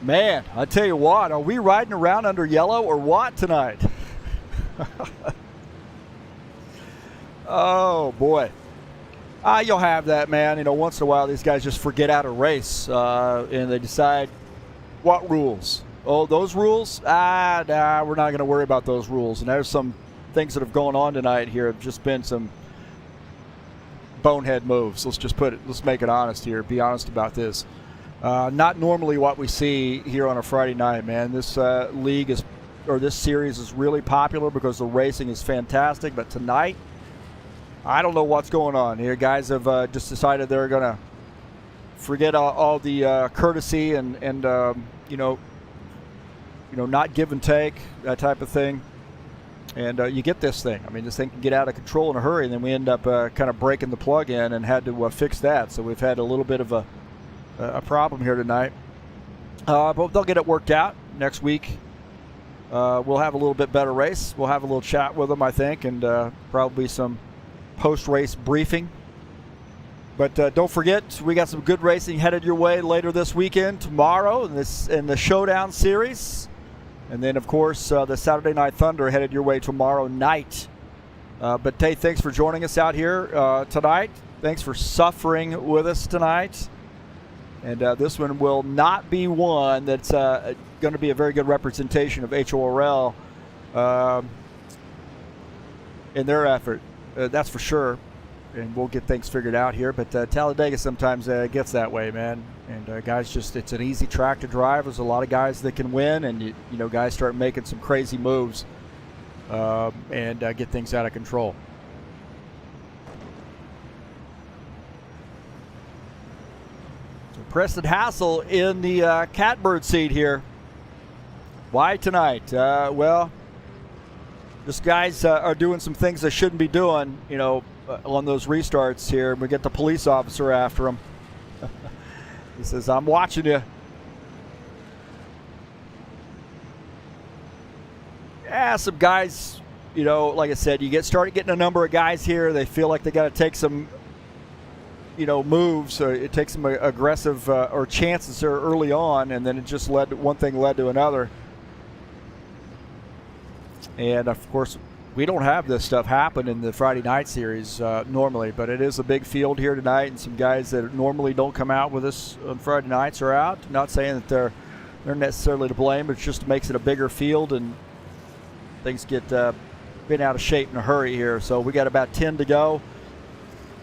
Man, I tell you what, are we riding around under yellow or what tonight? Oh, boy. You'll have that, man. You know, once in a while, these guys just forget how to race, and they decide what rules. Oh, those rules? Nah, we're not going to worry about those rules. And there's some things that have gone on tonight here have just been some bonehead moves. Let's make it honest here. Be honest about this. Not normally what we see here on a Friday night, man. This this series is really popular because the racing is fantastic. But tonight, I don't know what's going on here. Guys have just decided they're going to forget all the courtesy and not give and take, that type of thing. And you get this thing. I mean, this thing can get out of control in a hurry, and then we end up kind of breaking the plug in and had to fix that. So we've had a little bit of a problem here tonight. But they'll get it worked out next week. We'll have a little bit better race. We'll have a little chat with them, I think, and probably some post-race briefing. But don't forget, we got some good racing headed your way later this weekend, tomorrow in the Showdown Series. And then, of course, the Saturday Night Thunder headed your way tomorrow night. But, Tate, thanks for joining us out here tonight. Thanks for suffering with us tonight. And this one will not be one that's going to be a very good representation of HORL in their effort. That's for sure. And we'll get things figured out here. But Talladega sometimes gets that way, man. And guys, it's an easy track to drive. There's a lot of guys that can win. And, guys start making some crazy moves and get things out of control. Preston Hassell in the catbird seat here. Why tonight? Well, just guys are doing some things they shouldn't be doing, you know, on those restarts here. We get the police officer after him. He says, I'm watching you. Yeah, some guys, you know, like I said, you started getting a number of guys here. They feel like they got to take some, you know, moves. It takes some aggressive or chances there early on, and then it just one thing led to another. And of course, we don't have this stuff happen in the Friday night series normally, but it is a big field here tonight, and some guys that normally don't come out with us on Friday nights are out. Not saying that they're necessarily to blame, it just makes it a bigger field, and things get bent out of shape in a hurry here. So we got about 10 to go.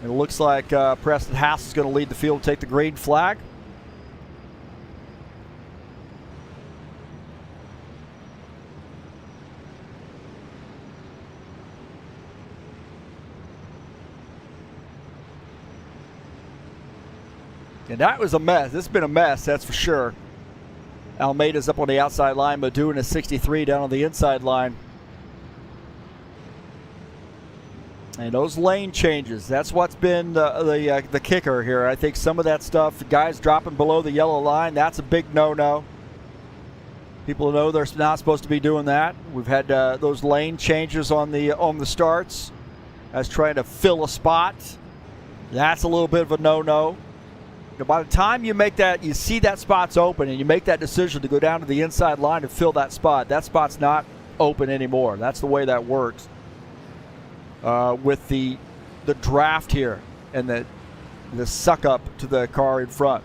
And it looks like Preston Hassell is going to lead the field, take the green flag. And that was a mess. This has been a mess, that's for sure. Almeida's up on the outside line, but doing a 63 down on the inside line. And those lane changes, that's what's been the kicker here. I think some of that stuff, the guys dropping below the yellow line, that's a big no-no. People know they're not supposed to be doing that. We've had those lane changes on the starts as trying to fill a spot. That's a little bit of a no-no. By the time you make that, you see that spot's open and you make that decision to go down to the inside line to fill that spot's not open anymore. That's the way that works. With the draft here and the suck up to the car in front.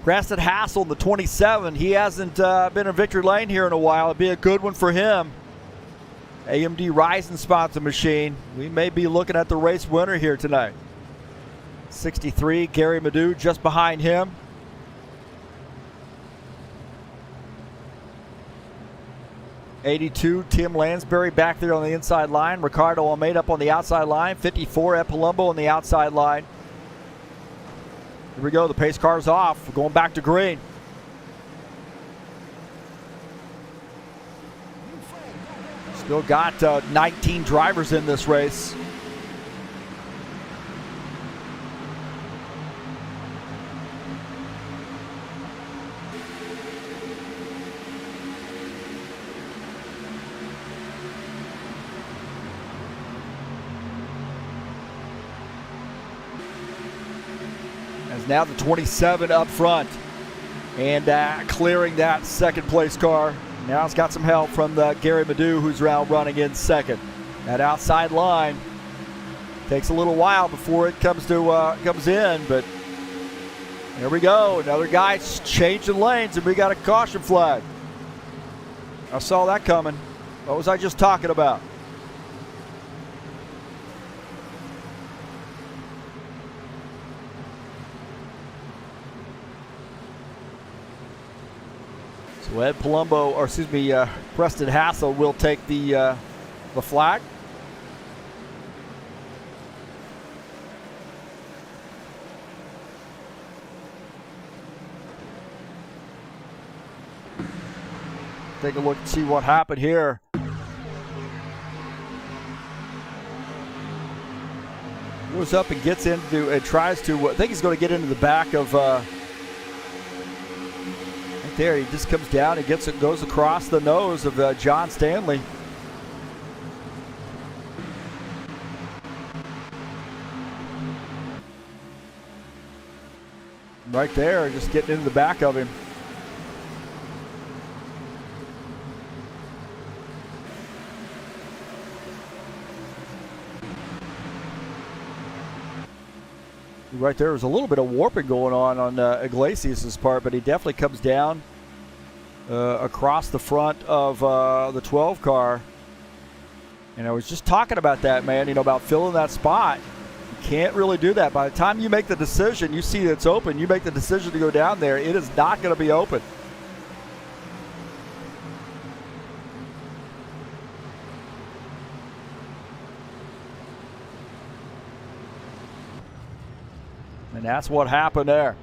Preston Hassell, the 27, he hasn't been in victory lane here in a while. It'd be a good one for him. AMD Ryzen spots the machine. We may be looking at the race winner here tonight. 63, Gary Madu just behind him. '82, Tim Lansbury back there on the inside line. Ricardo Almeida up on the outside line. 54, Ed Palumbo on the outside line. Here we go, the pace car's off. We're going back to green. Still got 19 drivers in this race. As now the 27 up front and clearing that second place car. Now it's got some help from Gary Madu, who's around running in second. That outside line takes a little while before it comes in, but here we go. Another guy changing lanes, and we got a caution flag. I saw that coming. What was I just talking about? So Ed Palumbo, or excuse me, Preston Hassell will take the flag. Take a look and see what happened here. Goes up and gets into and tries to. I think he's going to get into the back of. There, he just comes down and goes across the nose of John Stanley. Right there, just getting into the back of him. Right there was a little bit of warping going on Iglesias' part, but he definitely comes down across the front of the 12 car. And I was just talking about that, man, about filling that spot. You can't really do that. By the time you make the decision, you see it's open, you make the decision to go down there, it is not going to be open. And that's what happened there.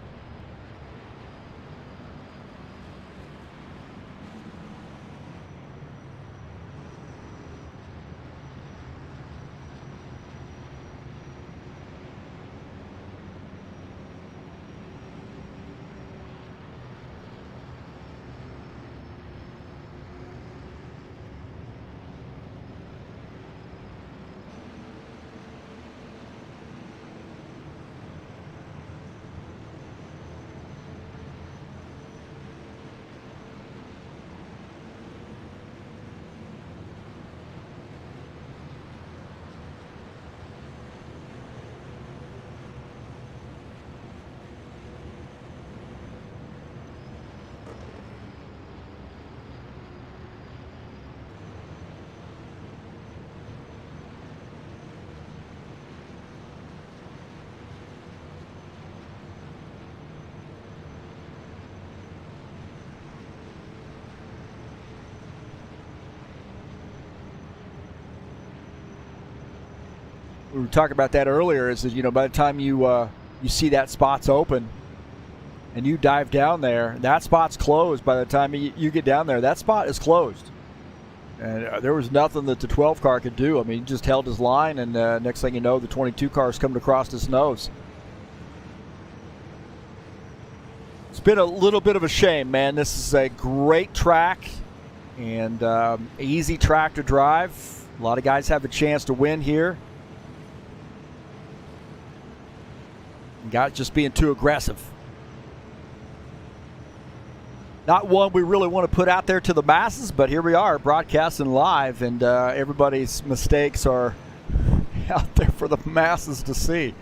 we were talking about that earlier, is that, you know, by the time you see that spot's open and you dive down there, that spot's closed. By the time you get down there, that spot is closed. And there was nothing that the 12 car could do. I mean, he just held his line, and next thing you know, the 22 car is coming across his nose. It's been a little bit of a shame, man. This is a great track and easy track to drive. A lot of guys have a chance to win here. Guys just being too aggressive. Not one we really want to put out there to the masses, but here we are broadcasting live, and everybody's mistakes are out there for the masses to see.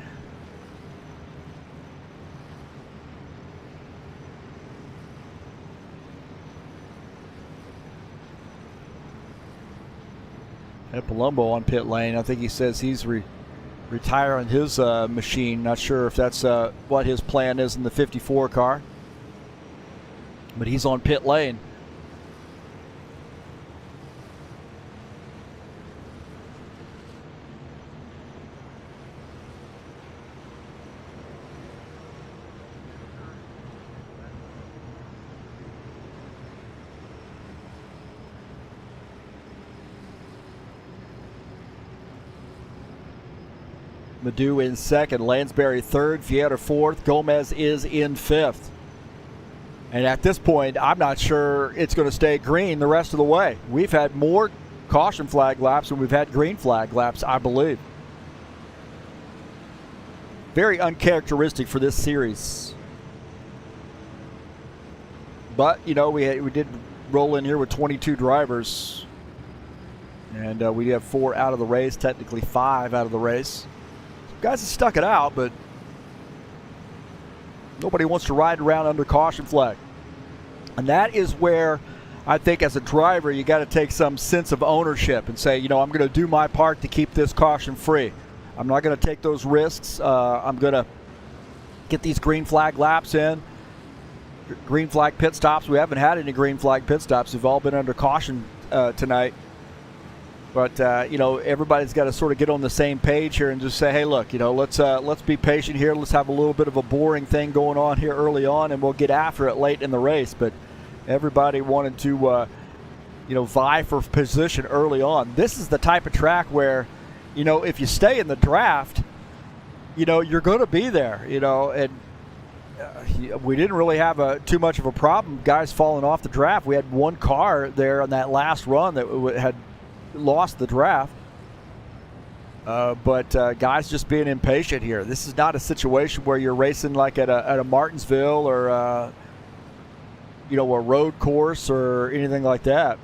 And Palumbo on pit lane. I think he says he's retiring his machine. Not sure if that's what his plan is in the 54 car. But he's on pit lane. Madu in second, Lansbury third, Vieira fourth, Gomez is in fifth. And at this point, I'm not sure it's going to stay green the rest of the way. We've had more caution flag laps than we've had green flag laps, I believe. Very uncharacteristic for this series. But, you know, we did roll in here with 22 drivers. And we have 4 out of the race, technically 5 out of the race. Guys have stuck it out, but nobody wants to ride around under caution flag. And that is where I think as a driver you got to take some sense of ownership and say, you know, I'm going to do my part to keep this caution free. I'm not going to take those risks. I'm going to get these green flag laps in. Green flag pit stops. We haven't had any green flag pit stops. They've all been under caution tonight. But, you know, everybody's got to sort of get on the same page here and just say, hey, look, you know, let's be patient here. Let's have a little bit of a boring thing going on here early on, and we'll get after it late in the race. But everybody wanted to, you know, vie for position early on. This is the type of track where, you know, if you stay in the draft, you know, you're going to be there, you know. And we didn't really have too much of a problem, guys falling off the draft. We had one car there on that last run that had lost the draft, but guys just being impatient here. This is not a situation where you're racing like at a Martinsville or you know, a road course or anything like that.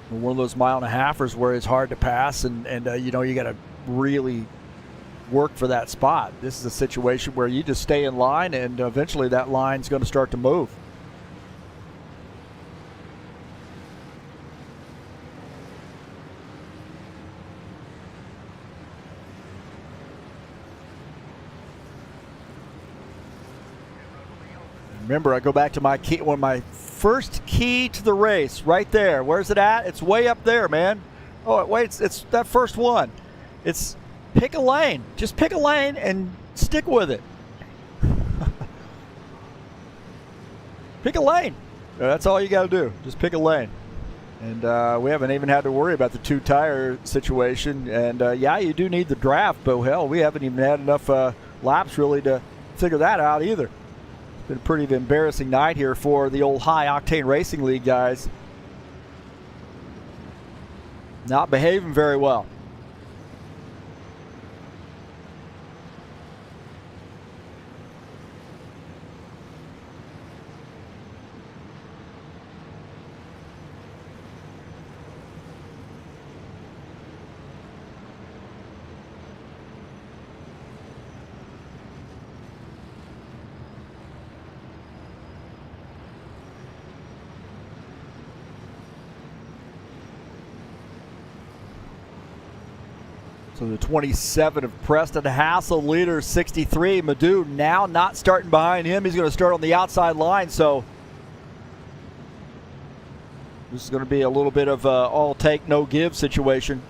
One of those mile and a halfers where it's hard to pass, and you know, you got to really work for that spot. This is a situation where you just stay in line, and eventually that line's going to start to move. Remember, I go back to my key, my first key to the race, right there. Where's it at? It's way up there, man. Oh, wait, it's that first one. It's pick a lane. Just pick a lane and stick with it. Pick a lane. That's all you got to do. Just pick a lane. And we haven't even had to worry about the 2-tire situation. And, yeah, you do need the draft, but, hell, we haven't even had enough laps really to figure that out either. Been a pretty embarrassing night here for the old High Octane Racing League guys. Not behaving very well. So the 27 of Preston Hassell, leader 63. Madu now not starting behind him. He's going to start on the outside line. So this is going to be a little bit of all take, no give situation.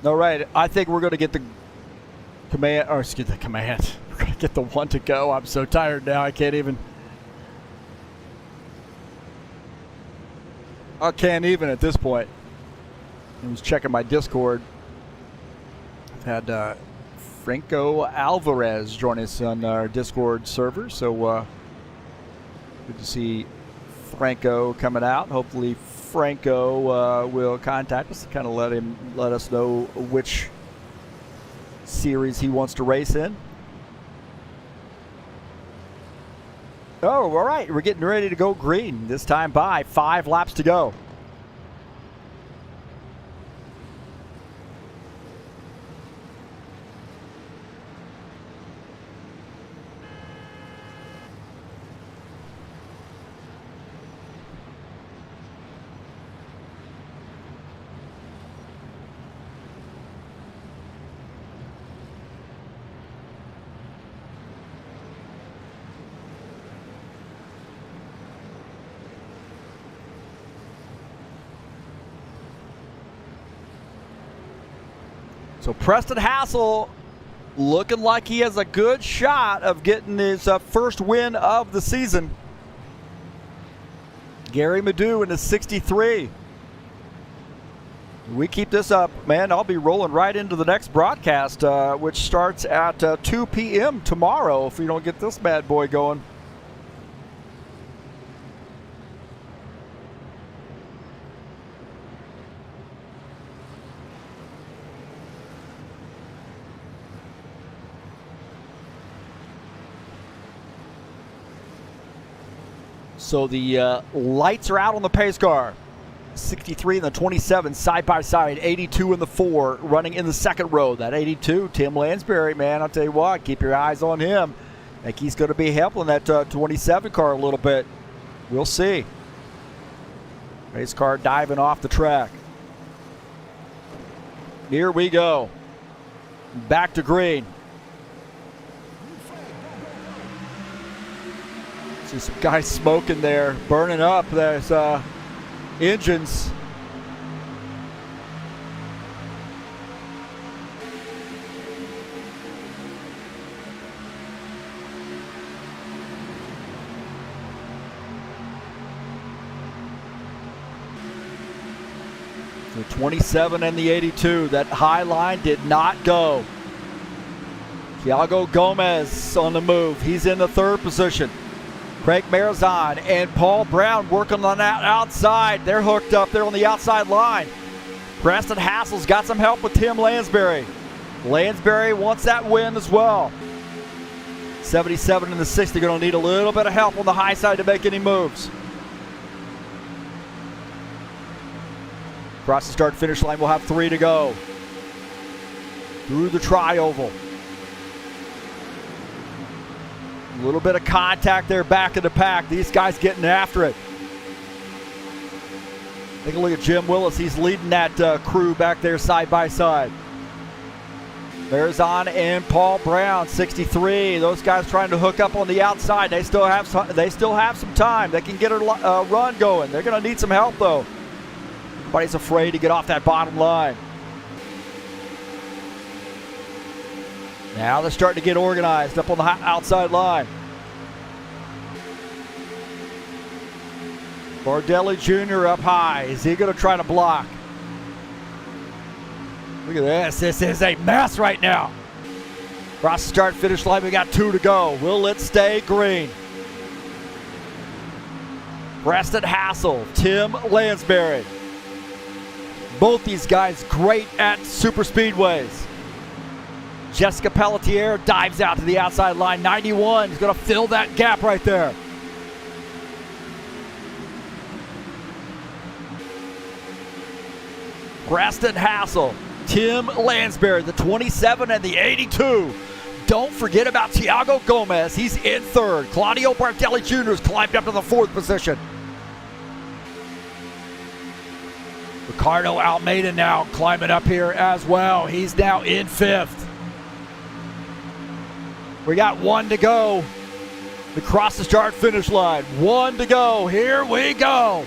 All right, I think we're going to get the command, or excuse the command. We're going to get the one to go. I'm so tired now, I can't even at this point. I was checking my Discord. I've had Franco Alvarez join us on our Discord server, so good to see Franco coming out. Hopefully Franco will contact us to kind of let us know which series he wants to race in. Oh, all right, we're getting ready to go green. This time by 5 laps to go. So Preston Hassell looking like he has a good shot of getting his first win of the season. Gary Madu in his 63. We keep this up, man, I'll be rolling right into the next broadcast, which starts at 2 p.m. tomorrow if we don't get this bad boy going. So the lights are out on the pace car. 63 and the 27 side by side, 82 in the 4 running in the second row. That 82, Tim Lansbury, man, I'll tell you what, keep your eyes on him. I think he's going to be helping that 27 car a little bit. We'll see. Race car diving off the track. Here we go. Back to green. See some guys smoking there, burning up. There's engines. The 27 and the 82, that high line did not go. Thiago Gomez on the move. He's in the 3rd position. Craig Marizon and Paul Brown working on that outside. They're hooked up there on the outside line. Preston Hassell's got some help with Tim Lansbury. Lansbury wants that win as well. 77 and the 60 going to need a little bit of help on the high side to make any moves. Across the start-finish line, we'll have 3 to go. Through the tri-oval. A little bit of contact there back in the pack. These guys getting after it. Take a look at Jim Willis. He's leading that crew back there side by side. Marizon and Paul Brown, 63. Those guys trying to hook up on the outside. They still have some time. They can get a run going. They're going to need some help though. Everybody's afraid to get off that bottom line. Now they're starting to get organized up on the outside line. Bardelli Jr. up high. Is he going to try to block? Look at this. This is a mess right now. Across the start-finish line, we got 2 to go. Will it stay green? Preston Hassell, Tim Lansbury. Both these guys great at super speedways. Jessica Pelletier dives out to the outside line. 91 is going to fill that gap right there. Preston Hassell, Tim Lansbury, the 27 and the 82. Don't forget about Thiago Gomez. He's in 3rd. Claudio Bardelli Jr. has climbed up to the 4th position. Ricardo Almeida now climbing up here as well. He's now in 5th. We got 1 to go. Across the start-finish line. 1 to go. Here we go.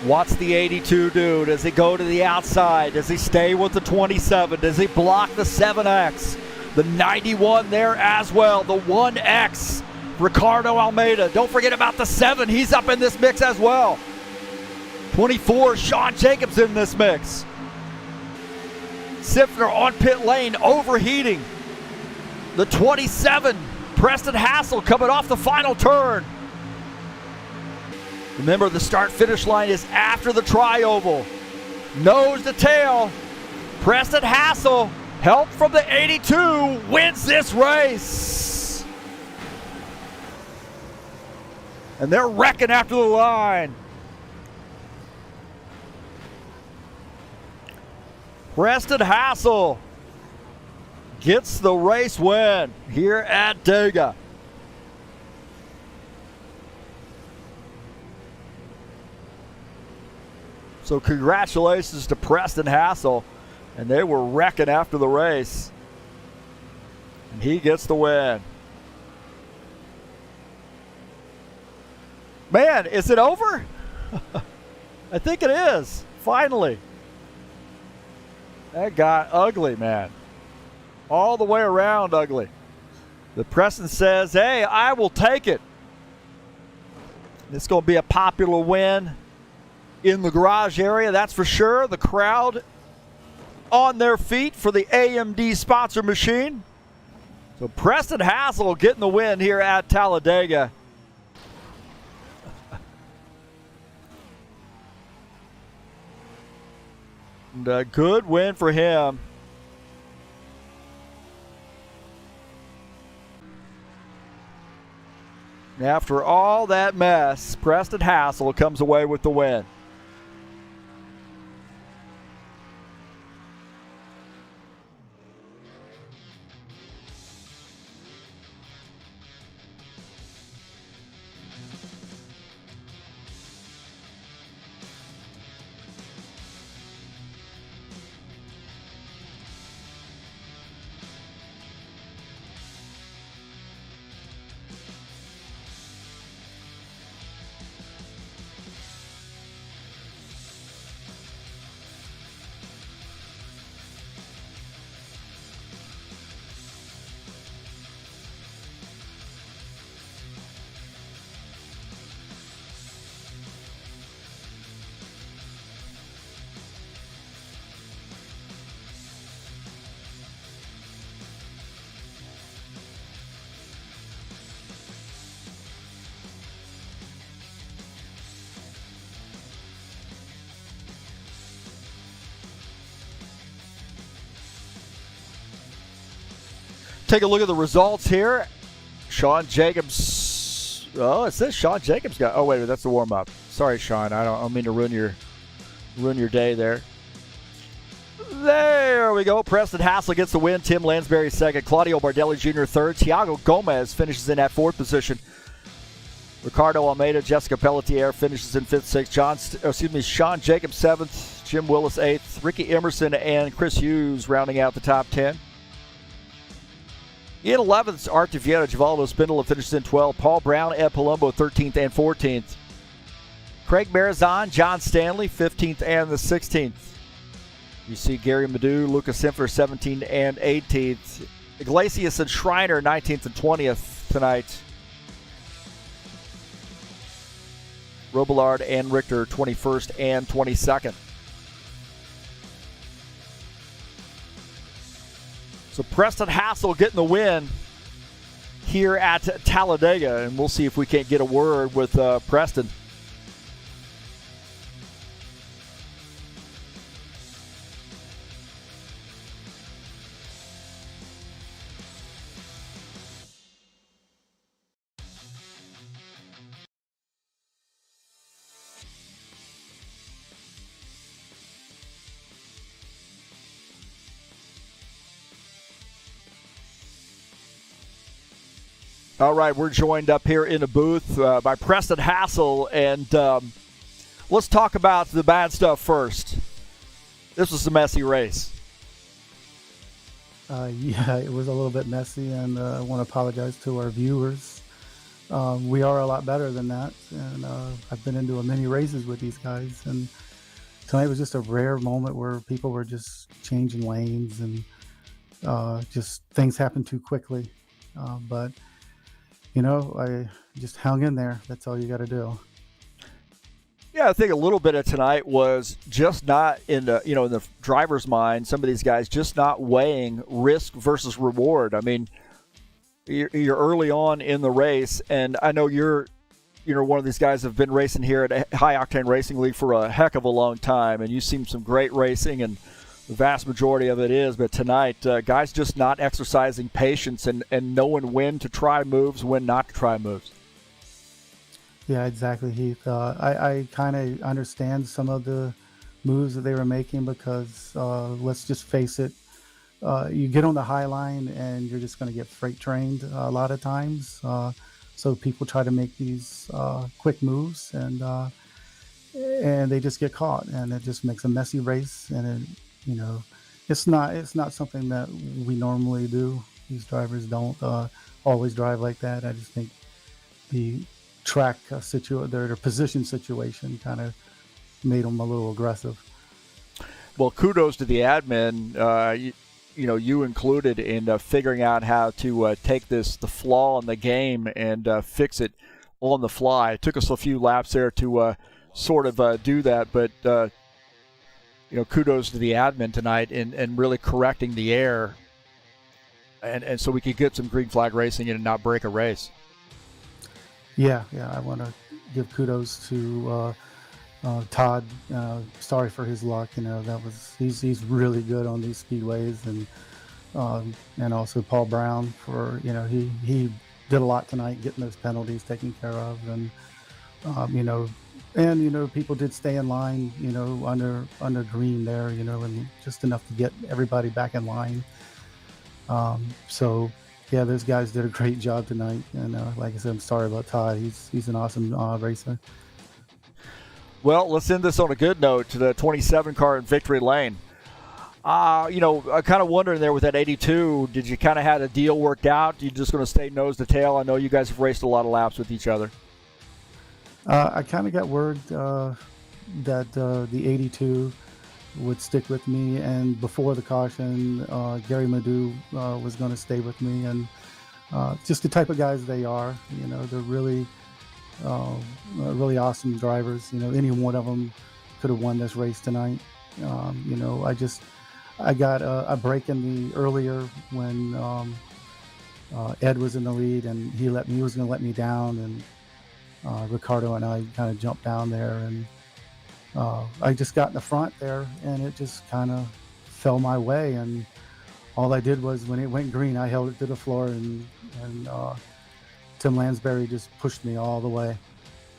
What's the 82 do? Does he go to the outside? Does he stay with the 27? Does he block the 7X? The 91 there as well. The 1X, Ricardo Almeida. Don't forget about the 7. He's up in this mix as well. 24, Sean Jacobs in this mix. Siffner on pit lane, overheating. The 27, Preston Hassell coming off the final turn. Remember, the start-finish line is after the tri-oval. Nose to tail. Preston Hassell, help from the 82, wins this race. And they're wrecking after the line. Preston Hassell gets the race win here at Dega. So congratulations to Preston Hassell, and they were wrecking after the race. And he gets the win. Man, is it over? I think it is, finally. That got ugly, man. All the way around ugly. The Preston says, hey, I will take it. It's going to be a popular win in the garage area, that's for sure. The crowd on their feet for the AMD sponsor machine. So Preston Hassell getting the win here at Talladega. And a good win for him. After all that mess, Preston Hassell comes away with the win. Take a look at the results here. Sean Jacobs. Oh, it says Sean Jacobs got. Oh wait, that's the warm up. Sorry, Sean. I don't mean to ruin your day there. There we go. Preston Hassell gets the win. Tim Lansbury second. Claudio Bardelli Jr. third. Thiago Gomez finishes in at fourth position. Ricardo Almeida, Jessica Pelletier finishes in fifth, sixth. Sean Jacobs seventh. Jim Willis eighth. Ricky Emerson and Chris Hughes rounding out the top 10. In 11th, Art DeVieta, Givaldo Spindola finishes in 12th. Paul Brown, Ed Palumbo 13th and 14th. Craig Marizan, John Stanley 15th and the 16th. You see Gary Madu, Lucas Simpler 17th and 18th. Iglesias and Schreiner 19th and 20th tonight. Robillard and Richter 21st and 22nd. So Preston Hassell getting the win here at Talladega, and we'll see if we can't get a word with Preston. All right, we're joined up here in the booth by Preston Hassell, and let's talk about the bad stuff first. This was a messy race. Yeah, it was a little bit messy, and I want to apologize to our viewers. we are a lot better than that. And I've been into many races with these guys, and tonight was just a rare moment where people were just changing lanes and just things happened too quickly. But I just hung in there. That's all you got to do. Yeah, I think a little bit of tonight was just not in the in the driver's mind. Some of these guys just not weighing risk versus reward. I mean, you're early on in the race, and I know you're one of these guys that have been racing here at High Octane Racing League for a heck of a long time, and you've seen some great racing, and the vast majority of it is. But tonight, guys just not exercising patience and knowing when to try moves, when not to try moves. Yeah, exactly, Heath. I kind of understand some of the moves that they were making because let's just face it, you get on the high line and you're just going to get freight trained a lot of times. So people try to make these quick moves and they just get caught, and it just makes a messy race. And it's not something that we normally do. These drivers don't always drive like that. I just think the track their position situation kind of made them a little aggressive. Well, kudos to the admin. You included in figuring out how to take the flaw in the game and fix it on the fly. It took us a few laps there to sort of do that, but kudos to the admin tonight in really correcting the error, and so we could get some green flag racing in and not break a race. Yeah, I want to give kudos to Todd. Sorry for his luck. He's really good on these speedways, and also Paul Brown for he did a lot tonight getting those penalties taken care of, and people did stay in line under green there, and just enough to get everybody back in line. So yeah, those guys did a great job tonight, and like I said, I'm sorry about Todd. He's an awesome racer. Well, let's end this on a good note to the 27 car in victory lane. I'm kind of wondering there with that 82, did you kind of have a deal worked out? You just going to stay nose to tail? I know you guys have raced a lot of laps with each other. I kind of got word that the 82 would stick with me, and before the caution, Gary Madu was going to stay with me, and just the type of guys they are. They're really awesome drivers. Any one of them could have won this race tonight. I got a break in the earlier when Ed was in the lead, and he was going to let me down, and Ricardo and I kind of jumped down there, and I just got in the front there, and it just kind of fell my way, and all I did was when it went green, I held it to the floor, and Tim Lansbury just pushed me all the way,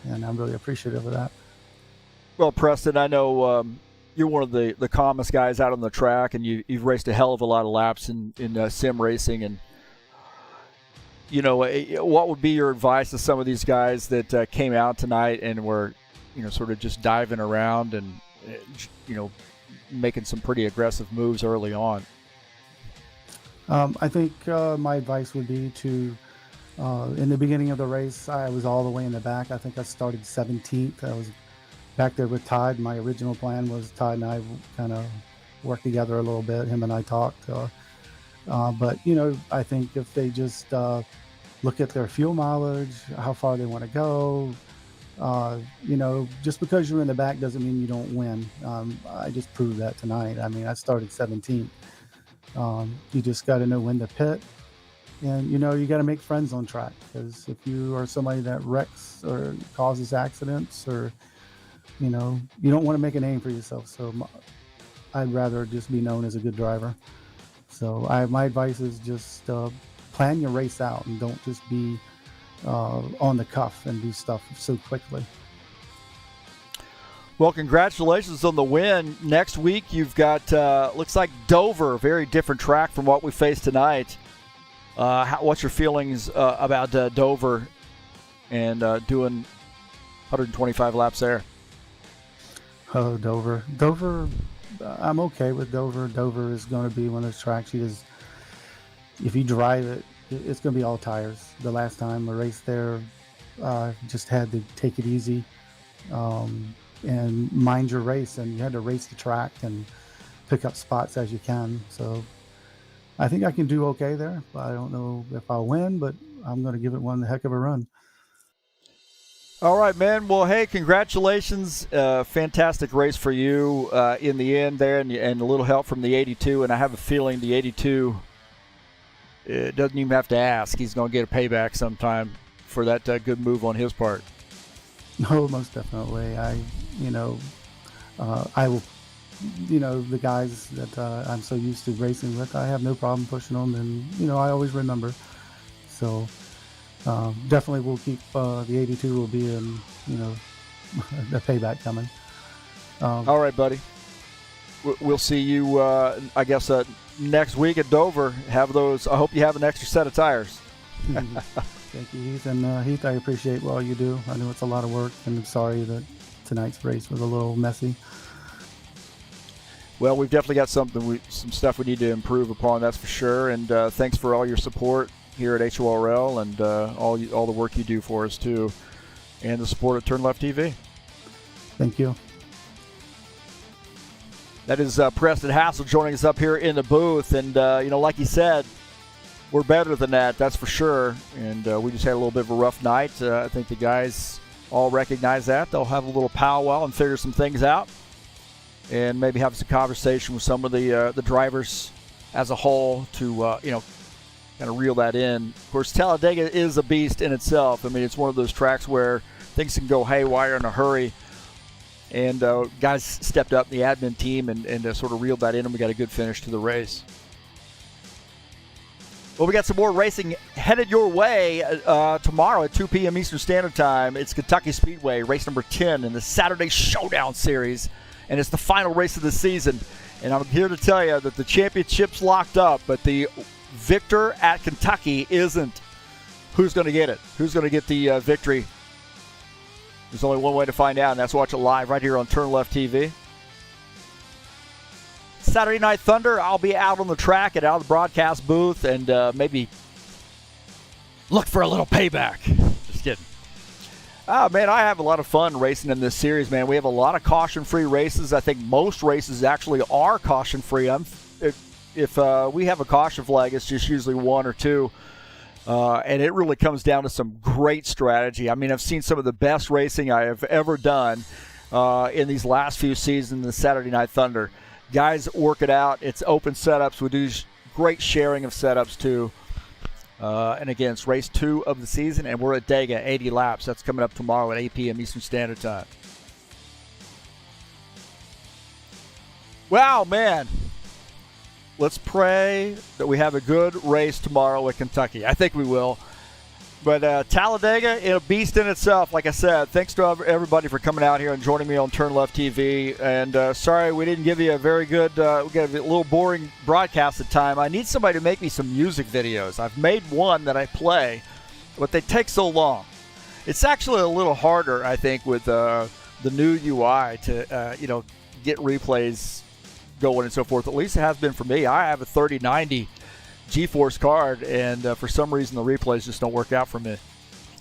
and I'm really appreciative of that. Well, Preston, I know you're one of the calmest guys out on the track, and you've raced a hell of a lot of laps in sim racing, and what would be your advice to some of these guys that came out tonight and were sort of just diving around and making some pretty aggressive moves early on? I think my advice would be to in the beginning of the race, I was all the way in the back. I think I started 17th. I was back there with Todd. My original plan was Todd and I kind of work together a little bit. Him and I talked. But, I think if they just look at their fuel mileage, how far they want to go, just because you're in the back doesn't mean you don't win. I just proved that tonight. I mean, I started 17th. You just got to know when to pit. And, you got to make friends on track, because if you are somebody that wrecks or causes accidents, or, you don't want to make a name for yourself. So I'd rather just be known as a good driver. So my advice is just plan your race out and don't just be on the cuff and do stuff so quickly. Well, congratulations on the win. Next week you've got, looks like Dover, very different track from what we faced tonight. What's your feelings about Dover and doing 125 laps there? Oh, Dover. I'm okay with Dover. Dover is going to be one of those tracks if you drive it, it's going to be all tires. The last time I raced there, Just had to take it easy and mind your race, and you had to race the track and pick up spots as you can. So I think I can do okay there. I don't know if I'll win, but I'm going to give it one heck of a run. All right, man. Well, hey, congratulations. Fantastic race for you in the end there, and a little help from the 82. And I have a feeling the 82 doesn't even have to ask. He's going to get a payback sometime for that good move on his part. No, most definitely. I will, the guys that I'm so used to racing with, I have no problem pushing them, and, I always remember. So definitely we'll keep the 82 will be in, the payback coming. All right, buddy. We'll see you, I guess, next week at Dover. Have those. I hope you have an extra set of tires. Thank you, Heath. And Heath, I appreciate all you do. I know it's a lot of work, and I'm sorry that tonight's race was a little messy. Well, we've definitely got some stuff we need to improve upon, that's for sure. And thanks for all your support here at HORL and all the work you do for us too, and the support of TurnLeftTV. Thank you. That is Preston Hassell joining us up here in the booth, and like he said, we're better than that, that's for sure. And we just had a little bit of a rough night. I think the guys all recognize that. They'll have a little powwow and figure some things out, and maybe have some conversation with some of the drivers as a whole to kind of reel that in. Of course, Talladega is a beast in itself. I mean, it's one of those tracks where things can go haywire in a hurry. And guys stepped up, the admin team, and sort of reeled that in, and we got a good finish to the race. Well, we got some more racing headed your way tomorrow at 2 p.m. Eastern Standard Time. It's Kentucky Speedway, race number 10 in the Saturday Showdown Series, and it's the final race of the season. And I'm here to tell you that the championship's locked up, but the victor at Kentucky isn't. Who's going to get it? Who's going to get the victory? There's only one way to find out, and that's watch it live right here on TurnLeftTV. Saturday Night Thunder, I'll be out on the track and out of the broadcast booth, and maybe look for a little payback. Just kidding. Man, I have a lot of fun racing in this series, man. We have a lot of caution-free races. I think most races actually are caution-free. If we have a caution flag, it's just usually one or two. And it really comes down to some great strategy. I mean, I've seen some of the best racing I have ever done in these last few seasons in the Saturday Night Thunder. Guys work it out. It's open setups. We do great sharing of setups, too. And again, it's race 2 of the season, and we're at Dega, 80 laps. That's coming up tomorrow at 8 p.m. Eastern Standard Time. Wow, man. Let's pray that we have a good race tomorrow at Kentucky. I think we will. But Talladega, a beast in itself, like I said. Thanks to everybody for coming out here and joining me on TurnLeftTV. And sorry we didn't give you a very good, we got a little boring broadcast at time. I need somebody to make me some music videos. I've made one that I play, but they take so long. It's actually a little harder, I think, with the new UI to, get replays going and so forth. At least it has been for me. I have a 3090 GeForce card, and for some reason the replays just don't work out for me.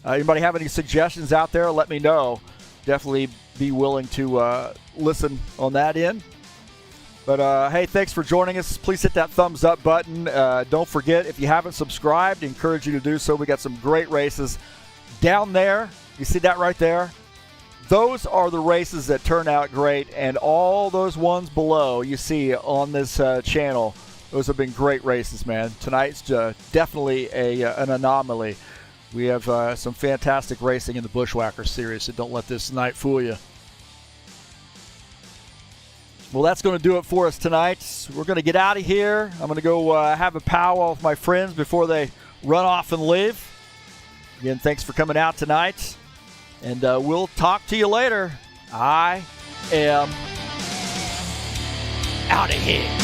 Anybody have any suggestions out there? Let me know. Definitely be willing to listen on that end. But hey, thanks for joining us. Please hit that thumbs up button. Don't forget, if you haven't subscribed, I encourage you to do so. We got some great races down there. You see that right there? Those are the races that turn out great, and all those ones below you see on this channel, those have been great races, man. Tonight's definitely an anomaly. We have some fantastic racing in the Buschwackers series, so don't let this night fool you. Well, that's going to do it for us tonight. We're going to get out of here. I'm going to go have a powwow with my friends before they run off and leave. Again, thanks for coming out tonight. And we'll talk to you later. I am out of here.